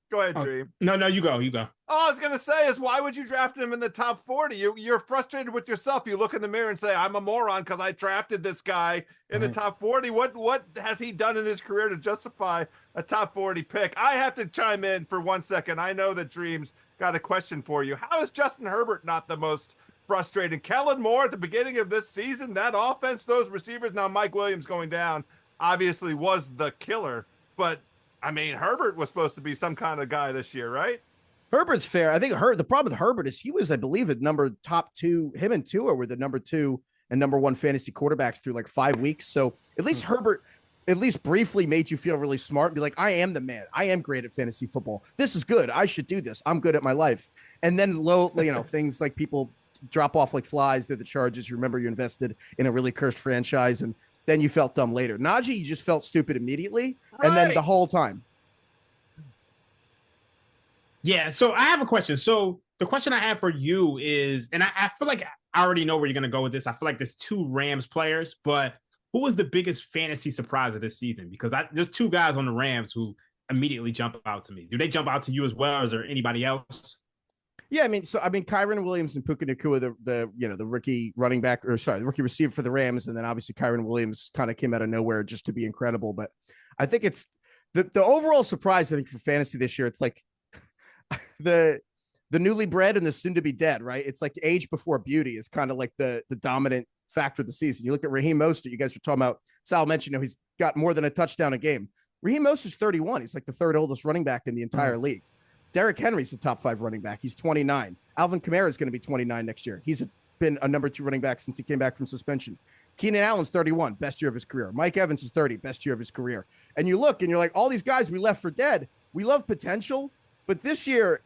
go ahead, Dream. No, you go. All I was going to say is, why would you draft him in the top 40? You're frustrated with yourself. You look in the mirror and say, I'm a moron because I drafted this guy in the top 40. What has he done in his career to justify a top 40 pick? I have to chime in for 1 second. I know that Dream's got a question for you. How is Justin Herbert not the most frustrating? Kellen Moore at the beginning of this season, that offense, those receivers, now Mike Williams going down, obviously was the killer. But, I mean, Herbert was supposed to be some kind of guy this year, right? Herbert's fair. I think the problem with Herbert is he was, I believe, at top 2. Him and Tua were the number 2 and number 1 fantasy quarterbacks through like 5 weeks. So at least Herbert, at least briefly, made you feel really smart and be like, I am the man. I am great at fantasy football. This is good. I should do this. I'm good at my life. And then things like people drop off like flies. They're the Chargers. You remember you invested in a really cursed franchise, and then you felt dumb later. Najee, you just felt stupid immediately, and then the whole time. Yeah, so I have a question. So the question I have for you is, and I feel like I already know where you're going to go with this. I feel like there's 2 Rams players, but who was the biggest fantasy surprise of this season? Because there's 2 guys on the Rams who immediately jump out to me. Do they jump out to you as well, or is there anybody else? Yeah, I mean, Kyren Williams and Puka Nacua, the rookie running back, the rookie receiver for the Rams, and then obviously Kyren Williams kind of came out of nowhere just to be incredible. But I think it's the overall surprise. I think for fantasy this year, it's like the newly bred and the soon to be dead, right? It's like age before beauty is kind of like the dominant factor of the season. You look at Raheem Mostert. You guys were talking about, Sal mentioned, he's got more than a touchdown a game. Raheem Mostert's 31. He's like the 3rd oldest running back in the entire league. Derrick Henry's the top 5 running back. He's 29. Alvin Kamara is going to be 29 next year. He's been a number 2 running back since he came back from suspension. Keenan Allen's 31, best year of his career. Mike Evans is 30, best year of his career. And you look and you're like, all these guys we left for dead. We love potential, but this year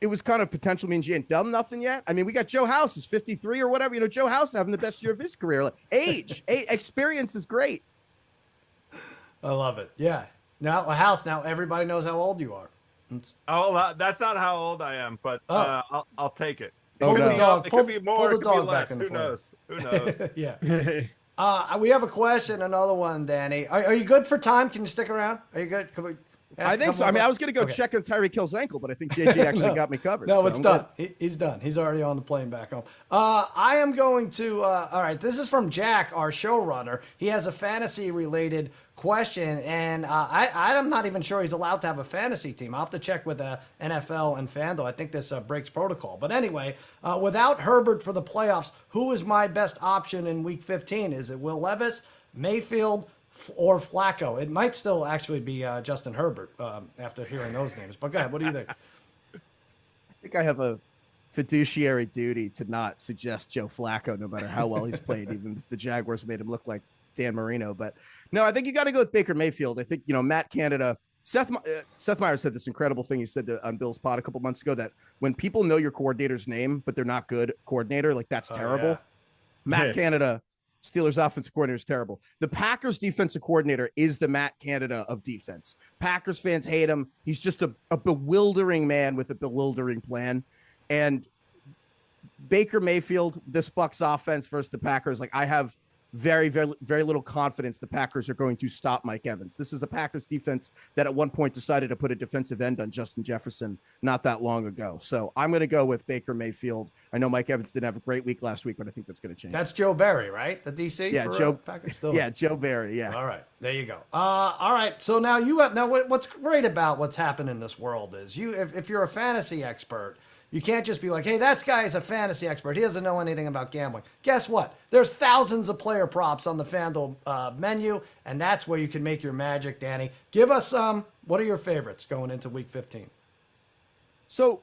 it was kind of potential means you ain't done nothing yet. I mean, we got Joe House who's 53 or whatever. You know, Joe House having the best year of his career. Like, experience is great. I love it. Yeah. Now everybody knows how old you are. That's not how old I am, but I'll take it. Pull the dog. It could be more. It could be less. Who knows? Who knows? Yeah. We have a question. Another one, Danny. Are you good for time? Can you stick around? Are you good? Can we? I think so. I mean, I was going to go check on Tyreek Hill's ankle, but I think JJ actually got me covered. No, so it's done. He's done. He's already on the plane back home. I am going to. All right. This is from Jack, our showrunner. He has a fantasy-related question, and I'm not even sure he's allowed to have a fantasy team. I'll have to check with NFL and FanDuel. I think this breaks protocol. But anyway, without Herbert for the playoffs, who is my best option in Week 15? Is it Will Levis, Mayfield, or Flacco? It might still actually be Justin Herbert after hearing those names. But go ahead. What do you think? I think I have a fiduciary duty to not suggest Joe Flacco, no matter how well he's played, even if the Jaguars made him look like Dan Marino. But no, I think you got to go with Baker Mayfield. I think, Matt Canada, Seth Meyers said this incredible thing. He said on Bill's pod a couple months ago that when people know your coordinator's name, but they're not good coordinator, like that's terrible. Yeah. Matt Canada, Steelers offensive coordinator, is terrible. The Packers defensive coordinator is the Matt Canada of defense. Packers fans hate him. He's just a bewildering man with a bewildering plan. And Baker Mayfield, this Bucs offense versus the Packers, like I have very, very, very little confidence the Packers are going to stop Mike Evans. This is the Packers defense that at one point decided to put a defensive end on Justin Jefferson not that long ago. So I'm going to go with Baker Mayfield. I know Mike Evans didn't have a great week last week, but I think that's going to change. That's Joe Barry, right? The DC? Yeah, for, Joe. Packers still. Yeah, Joe Barry. Yeah. All right, there you go. All right, so now what's great about what's happened in this world is if you're a fantasy expert, you can't just be like, hey, that guy is a fantasy expert. He doesn't know anything about gambling. Guess what? There's thousands of player props on the FanDuel menu, and that's where you can make your magic, Danny. Give us what are your favorites going into Week 15? So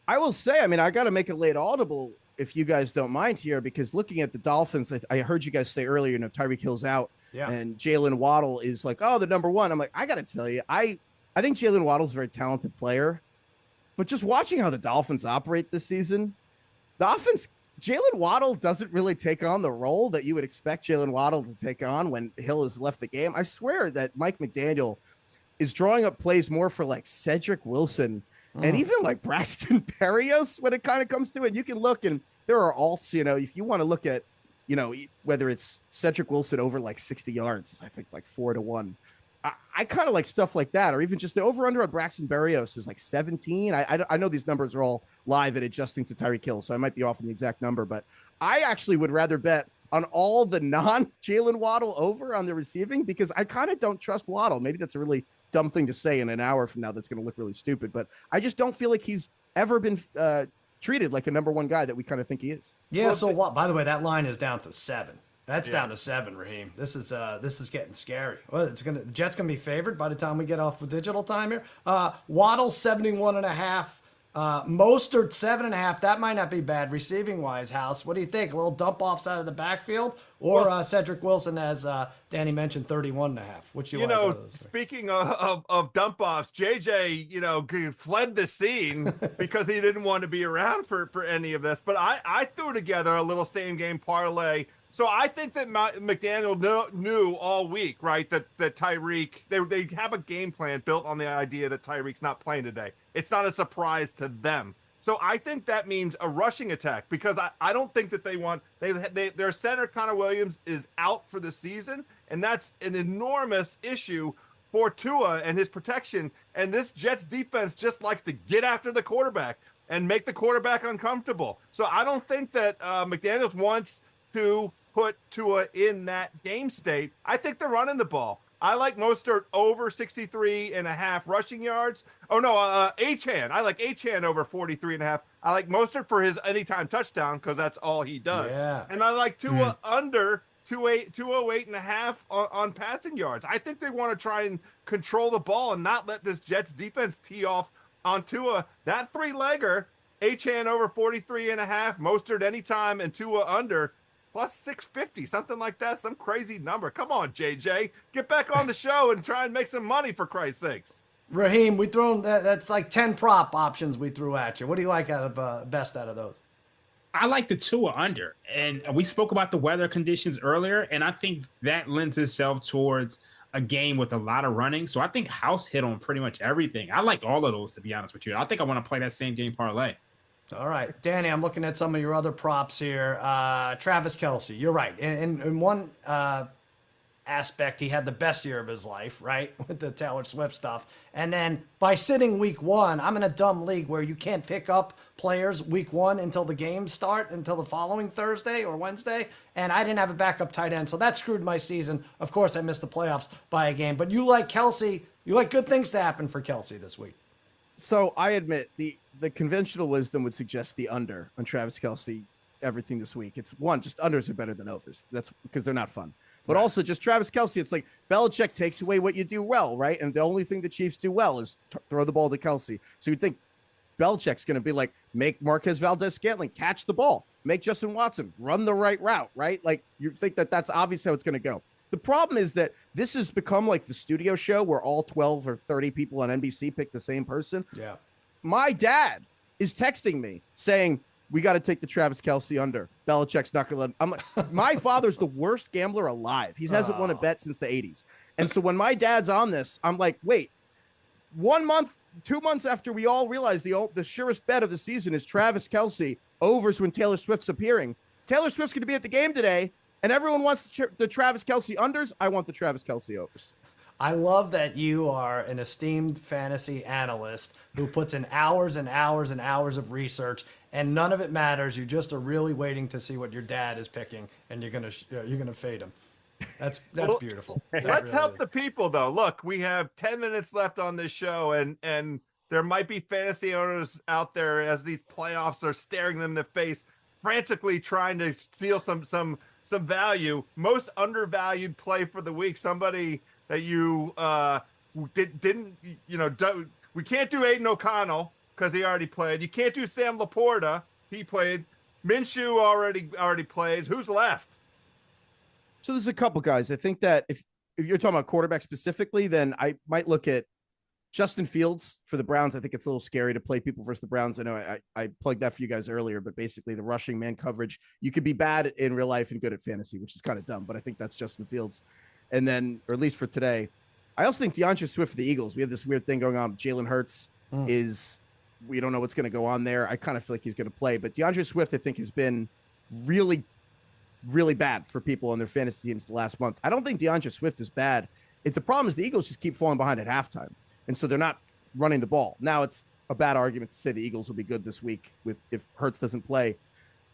I will say, I mean, I got to make a late audible if you guys don't mind here, because looking at the Dolphins, I heard you guys say earlier, Tyreek Hill's out and Jalen Waddle is like, oh, the number one. I'm like, I got to tell you, I think Jalen Waddle's a very talented player. But just watching how the Dolphins operate this season, the offense, Jalen Waddle doesn't really take on the role that you would expect Jalen Waddle to take on when Hill has left the game. I swear that Mike McDaniel is drawing up plays more for like Cedric Wilson and even like Braxton Berrios when it kind of comes to it. You can look and there are alts, if you want to look at, whether it's Cedric Wilson over like 60 yards, I think like 4-1. I kind of like stuff like that, or even just the over-under on Braxton Berrios is like 17. I know these numbers are all live and adjusting to Tyreek Hill, so I might be off on the exact number, but I actually would rather bet on all the non-Jalen Waddle over on the receiving because I kind of don't trust Waddle. Maybe that's a really dumb thing to say in an hour from now that's going to look really stupid, but I just don't feel like he's ever been treated like a number one guy that we kind of think he is. Yeah, so what? By the way, that line is down to 7. That's down to 7, Raheem. This is getting scary. Well, the Jets gonna be favored by the time we get off with digital time here. Waddle 71.5. Mostert 7.5. That might not be bad receiving wise. House, what do you think? A little dump offs out of the backfield, or Cedric Wilson, as Danny mentioned, 31.5. Which speaking of dump offs, JJ, fled the scene because he didn't want to be around for any of this. But I threw together a little same game parlay. So I think that McDaniel knew all week, right, that Tyreek, they have a game plan built on the idea that Tyreek's not playing today. It's not a surprise to them. So I think that means a rushing attack because I don't think that their center, Connor Williams, is out for the season, and that's an enormous issue for Tua and his protection. And this Jets defense just likes to get after the quarterback and make the quarterback uncomfortable. So I don't think that McDaniels wants to put Tua in that game state. I think they're running the ball. I like Mostert over 63.5 rushing yards. Oh, no, Achane. I like Achane over 43.5. I like Mostert for his anytime touchdown because that's all he does. Yeah. And I like Tua under 208.5 on passing yards. I think they want to try and control the ball and not let this Jets defense tee off on Tua. That three-legger, Achane over 43.5, Mostert anytime, and Tua under, plus 650, something like that, some crazy number. Come on, JJ, get back on the show and try and make some money for Christ's sakes. Raheem, we thrown that's like 10 prop options we threw at you. What do you like out of best out of those? I like the two or under. And we spoke about the weather conditions earlier, and I think that lends itself towards a game with a lot of running. So I think House hit on pretty much everything. I like all of those, to be honest with you. I think I want to play that same game parlay. All right, Danny, I'm looking at some of your other props here. Travis Kelce, you're right. In one aspect, he had the best year of his life, right, with the Taylor Swift stuff. And then by sitting week 1, I'm in a dumb league where you can't pick up players week 1 until the games start, until the following Thursday or Wednesday. And I didn't have a backup tight end, so that screwed my season. Of course, I missed the playoffs by a game. But you like Kelce. You like good things to happen for Kelce this week. So I admit the conventional wisdom would suggest the under on Travis Kelce everything this week. It's one, just unders are better than overs. That's because they're not fun. But also just Travis Kelce, it's like Belichick takes away what you do well, right? And the only thing the Chiefs do well is throw the ball to Kelce. So you'd think Belichick's going to be like, make Marquez Valdez-Scantling catch the ball, make Justin Watson run the right route, right? Like you think that that's obviously how it's going to go. The problem is that this has become like the studio show where all 12 or 30 people on NBC pick the same person. Yeah. My dad is texting me saying, we got to take the Travis Kelce under. Belichick's not going to let him. I'm like, my father's the worst gambler alive. He hasn't won a bet since the 80s. And so when my dad's on this, I'm like, wait, 1 month, 2 months after we all realize the surest bet of the season is Travis Kelce overs when Taylor Swift's appearing. Taylor Swift's going to be at the game today, and everyone wants the Travis Kelce unders. I want the Travis Kelce overs. I love that you are an esteemed fantasy analyst who puts in hours and hours and hours of research, and none of it matters. You just are really waiting to see what your dad is picking, and you're gonna fade him. That's well, beautiful. Let's really help the people, though. Look, we have 10 minutes left on this show, and there might be fantasy owners out there as these playoffs are staring them in the face, frantically trying to steal some value. Most undervalued play for the week. Somebody that you didn't, we can't do Aiden O'Connell because he already played. You can't do Sam Laporta. He played. Minshew already played. Who's left? So there's a couple guys. I think that if you're talking about quarterback specifically, then I might look at Justin Fields for the Browns. I think it's a little scary to play people versus the Browns. I know I plugged that for you guys earlier, but basically the rushing man coverage, you could be bad in real life and good at fantasy, which is kind of dumb, but I think that's Justin Fields. And then, or at least for today, I also think DeAndre Swift for the Eagles. We have this weird thing going on. Jalen Hurts we don't know what's going to go on there. I kind of feel like he's going to play, but DeAndre Swift, I think, has been really, really bad for people on their fantasy teams the last month. I don't think DeAndre Swift is bad. The problem is the Eagles just keep falling behind at halftime, and so they're not running the ball. Now it's a bad argument to say the Eagles will be good this week if Hurts doesn't play.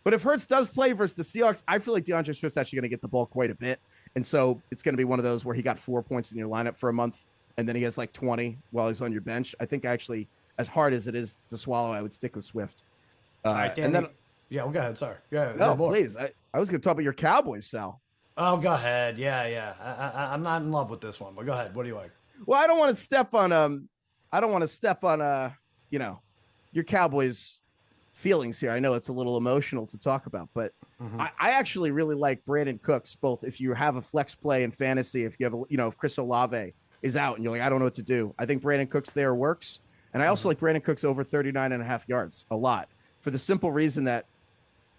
But if Hurts does play versus the Seahawks, I feel like DeAndre Swift's actually going to get the ball quite a bit. And so it's going to be one of those where he got 4 points in your lineup for a month, and then he has like 20 while he's on your bench. I think actually, as hard as it is to swallow, I would stick with Swift. All right, Danny, and then, well, go ahead. Sorry. No, please. I was going to talk about your Cowboys, Sal. Oh, go ahead. Yeah. I'm not in love with this one, but go ahead. What do you like? Well, I don't want to step on your Cowboys feelings here. I know it's a little emotional to talk about, but I actually really like Brandon Cooks, both if you have a flex play in fantasy, if you have if Chris Olave is out and you're like, I don't know what to do. I think Brandon Cooks there works. And I also like Brandon Cooks over 39.5 yards a lot for the simple reason that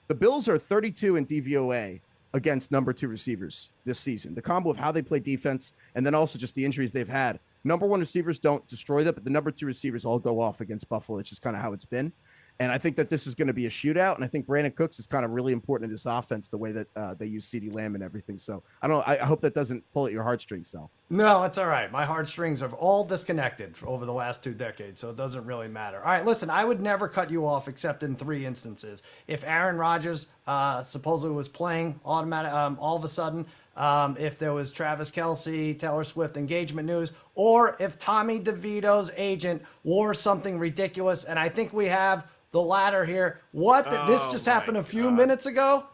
the Bills are 32 in DVOA against number 2 receivers this season. The combo of how they play defense and then also just the injuries they've had. Number 1 receivers don't destroy that, but the number 2 receivers all go off against Buffalo. It's just kind of how it's been. And I think that this is going to be a shootout. And I think Brandon Cooks is kind of really important in this offense, the way that they use CeeDee Lamb and everything. So I hope that doesn't pull at your heartstrings, Sal. No, it's all right. My heartstrings are all disconnected over the last 2 decades, so it doesn't really matter. All right, listen, I would never cut you off except in 3 instances. If Aaron Rodgers supposedly was playing all of a sudden, if there was Travis Kelce, Taylor Swift engagement news, or if Tommy DeVito's agent wore something ridiculous, and I think we have the latter here. This just happened a few minutes ago.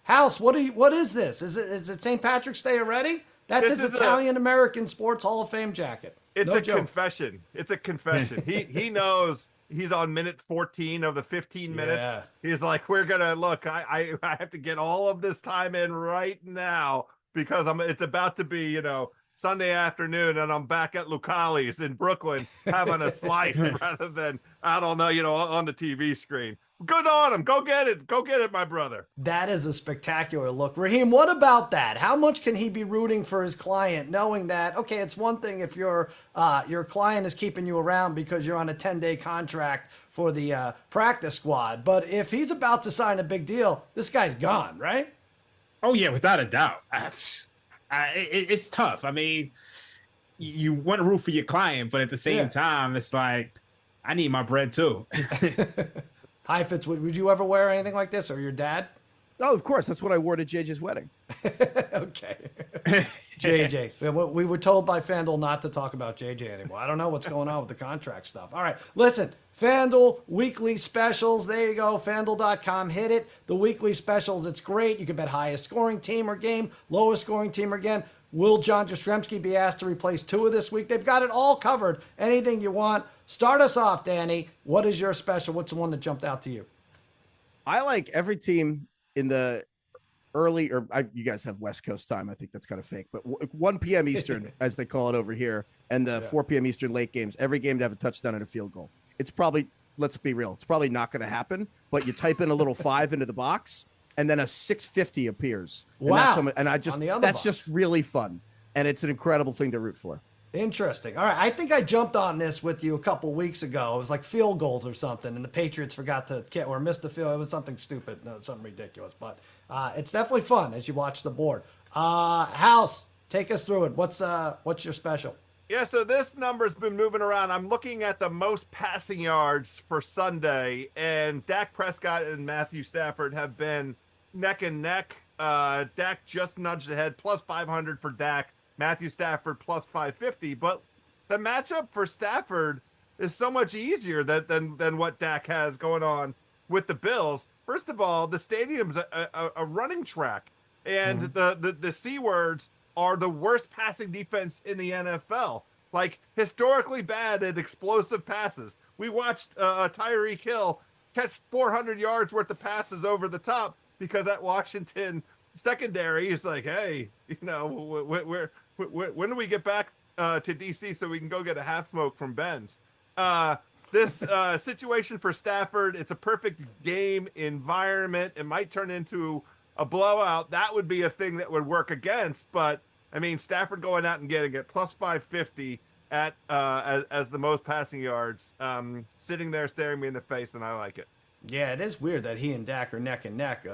House, what is this? Is it St. Patrick's Day already? That's his Italian-American Sports Hall of Fame jacket. It's a confession. It's a confession. He knows he's on minute 14 of the 15 minutes. Yeah. He's like, we're gonna look. I have to get all of this time in right now because it's about to be Sunday afternoon and I'm back at Lucali's in Brooklyn having a slice rather than, I don't know, on the TV screen. Good on him. Go get it. Go get it, my brother. That is a spectacular look. Raheem, what about that? How much can he be rooting for his client knowing that, okay, it's one thing if your client is keeping you around because you're on a 10-day contract for the practice squad, but if he's about to sign a big deal, this guy's gone, right? Oh, yeah, without a doubt. It's tough. I mean, you want to root for your client, but at the same time, it's like, I need my bread too. Hi, Fitz, would you ever wear anything like this, or your dad? Oh, of course. That's what I wore to JJ's wedding. Okay. JJ. We were told by FanDuel not to talk about JJ anymore. I don't know what's going on with the contract stuff. All right, listen. FanDuel weekly specials. There you go. FanDuel.com. Hit it. The weekly specials. It's great. You can bet highest scoring team or game, lowest scoring team or game. Will John Jastremski be asked to replace Tua this week? They've got it all covered. Anything you want. Start us off, Danny. What is your special? What's the one that jumped out to you? I like every team in the early, you guys have West Coast time. I think that's kind of fake, but 1 p.m. Eastern, as they call it over here, and the 4 p.m. Eastern late games, every game to have a touchdown and a field goal. It's probably, let's be real, it's probably not going to happen, but you type in a little 5 into the box, and then a 650 appears. Wow. And that's just really fun. And it's an incredible thing to root for. Interesting. All right. I think I jumped on this with you a couple weeks ago. It was like field goals or something, and the Patriots forgot to or missed the field. It was something stupid, something ridiculous. But it's definitely fun as you watch the board. House, take us through it. What's your special? Yeah, so this number's been moving around. I'm looking at the most passing yards for Sunday, and Dak Prescott and Matthew Stafford have been neck and neck. Dak just nudged ahead, plus 500 for Dak. Matthew Stafford plus 550, but the matchup for Stafford is so much easier than what Dak has going on with the Bills. First of all, the stadium's a running track, and the C words are the worst passing defense in the NFL. Like, historically bad at explosive passes. We watched Tyreek Hill catch 400 yards worth of passes over the top because that Washington secondary is like, hey, when do we get back to DC so we can go get a half smoke from Ben's? This situation for Stafford, it's a perfect game environment. It might turn into a blowout. That would be a thing that would work against. But, I mean, Stafford going out and getting it, plus 550 at as the most passing yards, sitting there staring me in the face, and I like it. Yeah, it is weird that he and Dak are neck and neck,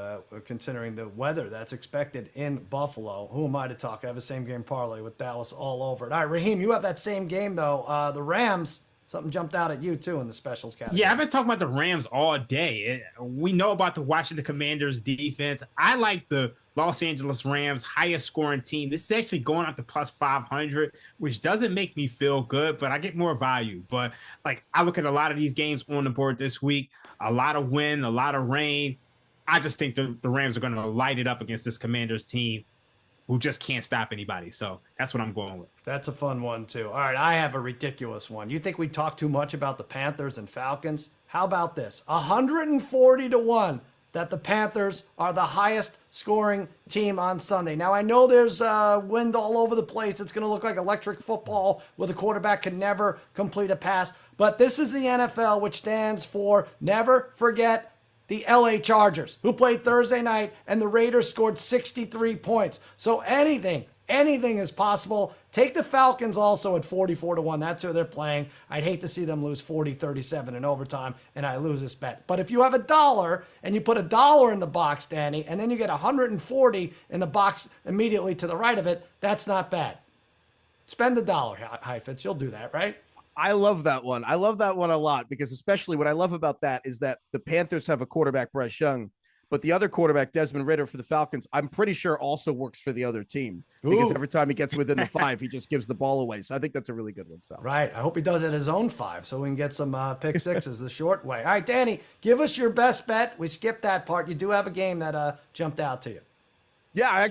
considering the weather that's expected in Buffalo. Who am I to talk? I have a same game parlay with Dallas all over it. All right, Raheem, you have that same game, though. The Rams, something jumped out at you, too, in the specials category. Yeah, I've been talking about the Rams all day. We know about the Washington Commanders defense. I like the Los Angeles Rams, highest scoring team. This is actually going up to plus 500, which doesn't make me feel good, but I get more value. But, like, I look at a lot of these games on the board this week. A lot of wind, a lot of rain. I just think the Rams are going to light it up against this Commanders team who just can't stop anybody. So that's what I'm going with. That's a fun one, too. All right, I have a ridiculous one. You think we talk too much about the Panthers and Falcons? How about this? 140-1 that the Panthers are the highest scoring team on Sunday. Now, I know there's wind all over the place. It's going to look like electric football where the quarterback can never complete a pass. But this is the NFL, which stands for never forget the LA Chargers, who played Thursday night, and the Raiders scored 63 points. So anything is possible. Take the Falcons also at 44-1. That's who they're playing. I'd hate to see them lose 40-37 in overtime, and I lose this bet. But if you have $1 and you put $1 in the box, Danny, and then you get 140 in the box immediately to the right of it, that's not bad. Spend the $1, Heifetz. You'll do that, right? I love that one. I love that one a lot because especially what I love about that is that the Panthers have a quarterback, Bryce Young, but the other quarterback, Desmond Ridder for the Falcons, I'm pretty sure also works for the other team because every time he gets within the 5, he just gives the ball away. So I think that's a really good one, Sal. Right. I hope he does it his own 5 so we can get some pick sixes the short way. All right, Danny, give us your best bet. We skipped that part. You do have a game that jumped out to you. Yeah,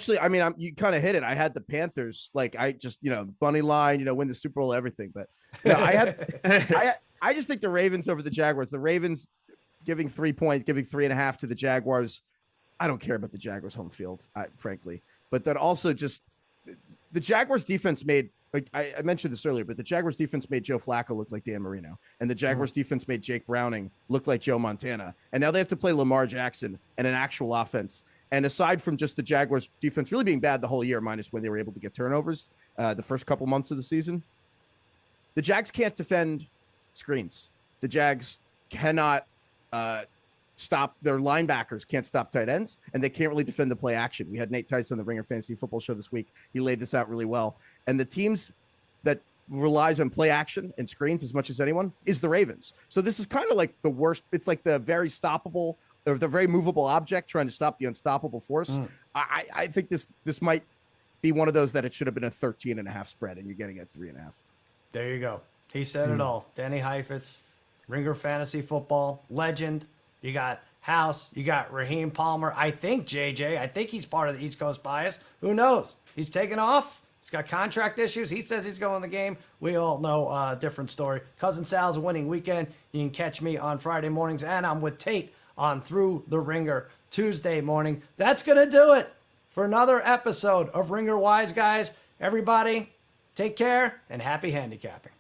you kind of hit it. I had the Panthers, like I just, bunny line, win the Super Bowl, everything. But I just think the Ravens over the Jaguars. The Ravens giving 3 points, giving 3.5 to the Jaguars. I don't care about the Jaguars home field, frankly. But then also just the Jaguars defense made, like I mentioned this earlier, but the Jaguars defense made Joe Flacco look like Dan Marino, and the Jaguars defense made Jake Browning look like Joe Montana. And now they have to play Lamar Jackson and an actual offense. And aside from just the Jaguars defense really being bad the whole year, minus when they were able to get turnovers the first couple months of the season, the Jags can't defend screens. The Jags cannot stop their linebackers, can't stop tight ends, and they can't really defend the play action. We had Nate Tice on the Ringer Fantasy Football Show this week. He laid this out really well. And the teams that relies on play action and screens as much as anyone is the Ravens. So this is kind of like the worst. It's like the very stoppable or the very movable object trying to stop the unstoppable force. I think this might be one of those that it should have been a 13.5 spread, and you're getting at 3.5. There you go. He said it all. Danny Heifetz, Ringer Fantasy Football legend. You got House. You got Raheem Palmer. I think JJ. I think he's part of the East Coast bias. Who knows? He's taken off. He's got contract issues. He says he's going the game. We all know a different story. Cousin Sal's winning weekend. You can catch me on Friday mornings, and I'm with Tate on Through the Ringer Tuesday morning. That's going to do it for another episode of Ringer Wise Guys. Everybody, take care and happy handicapping.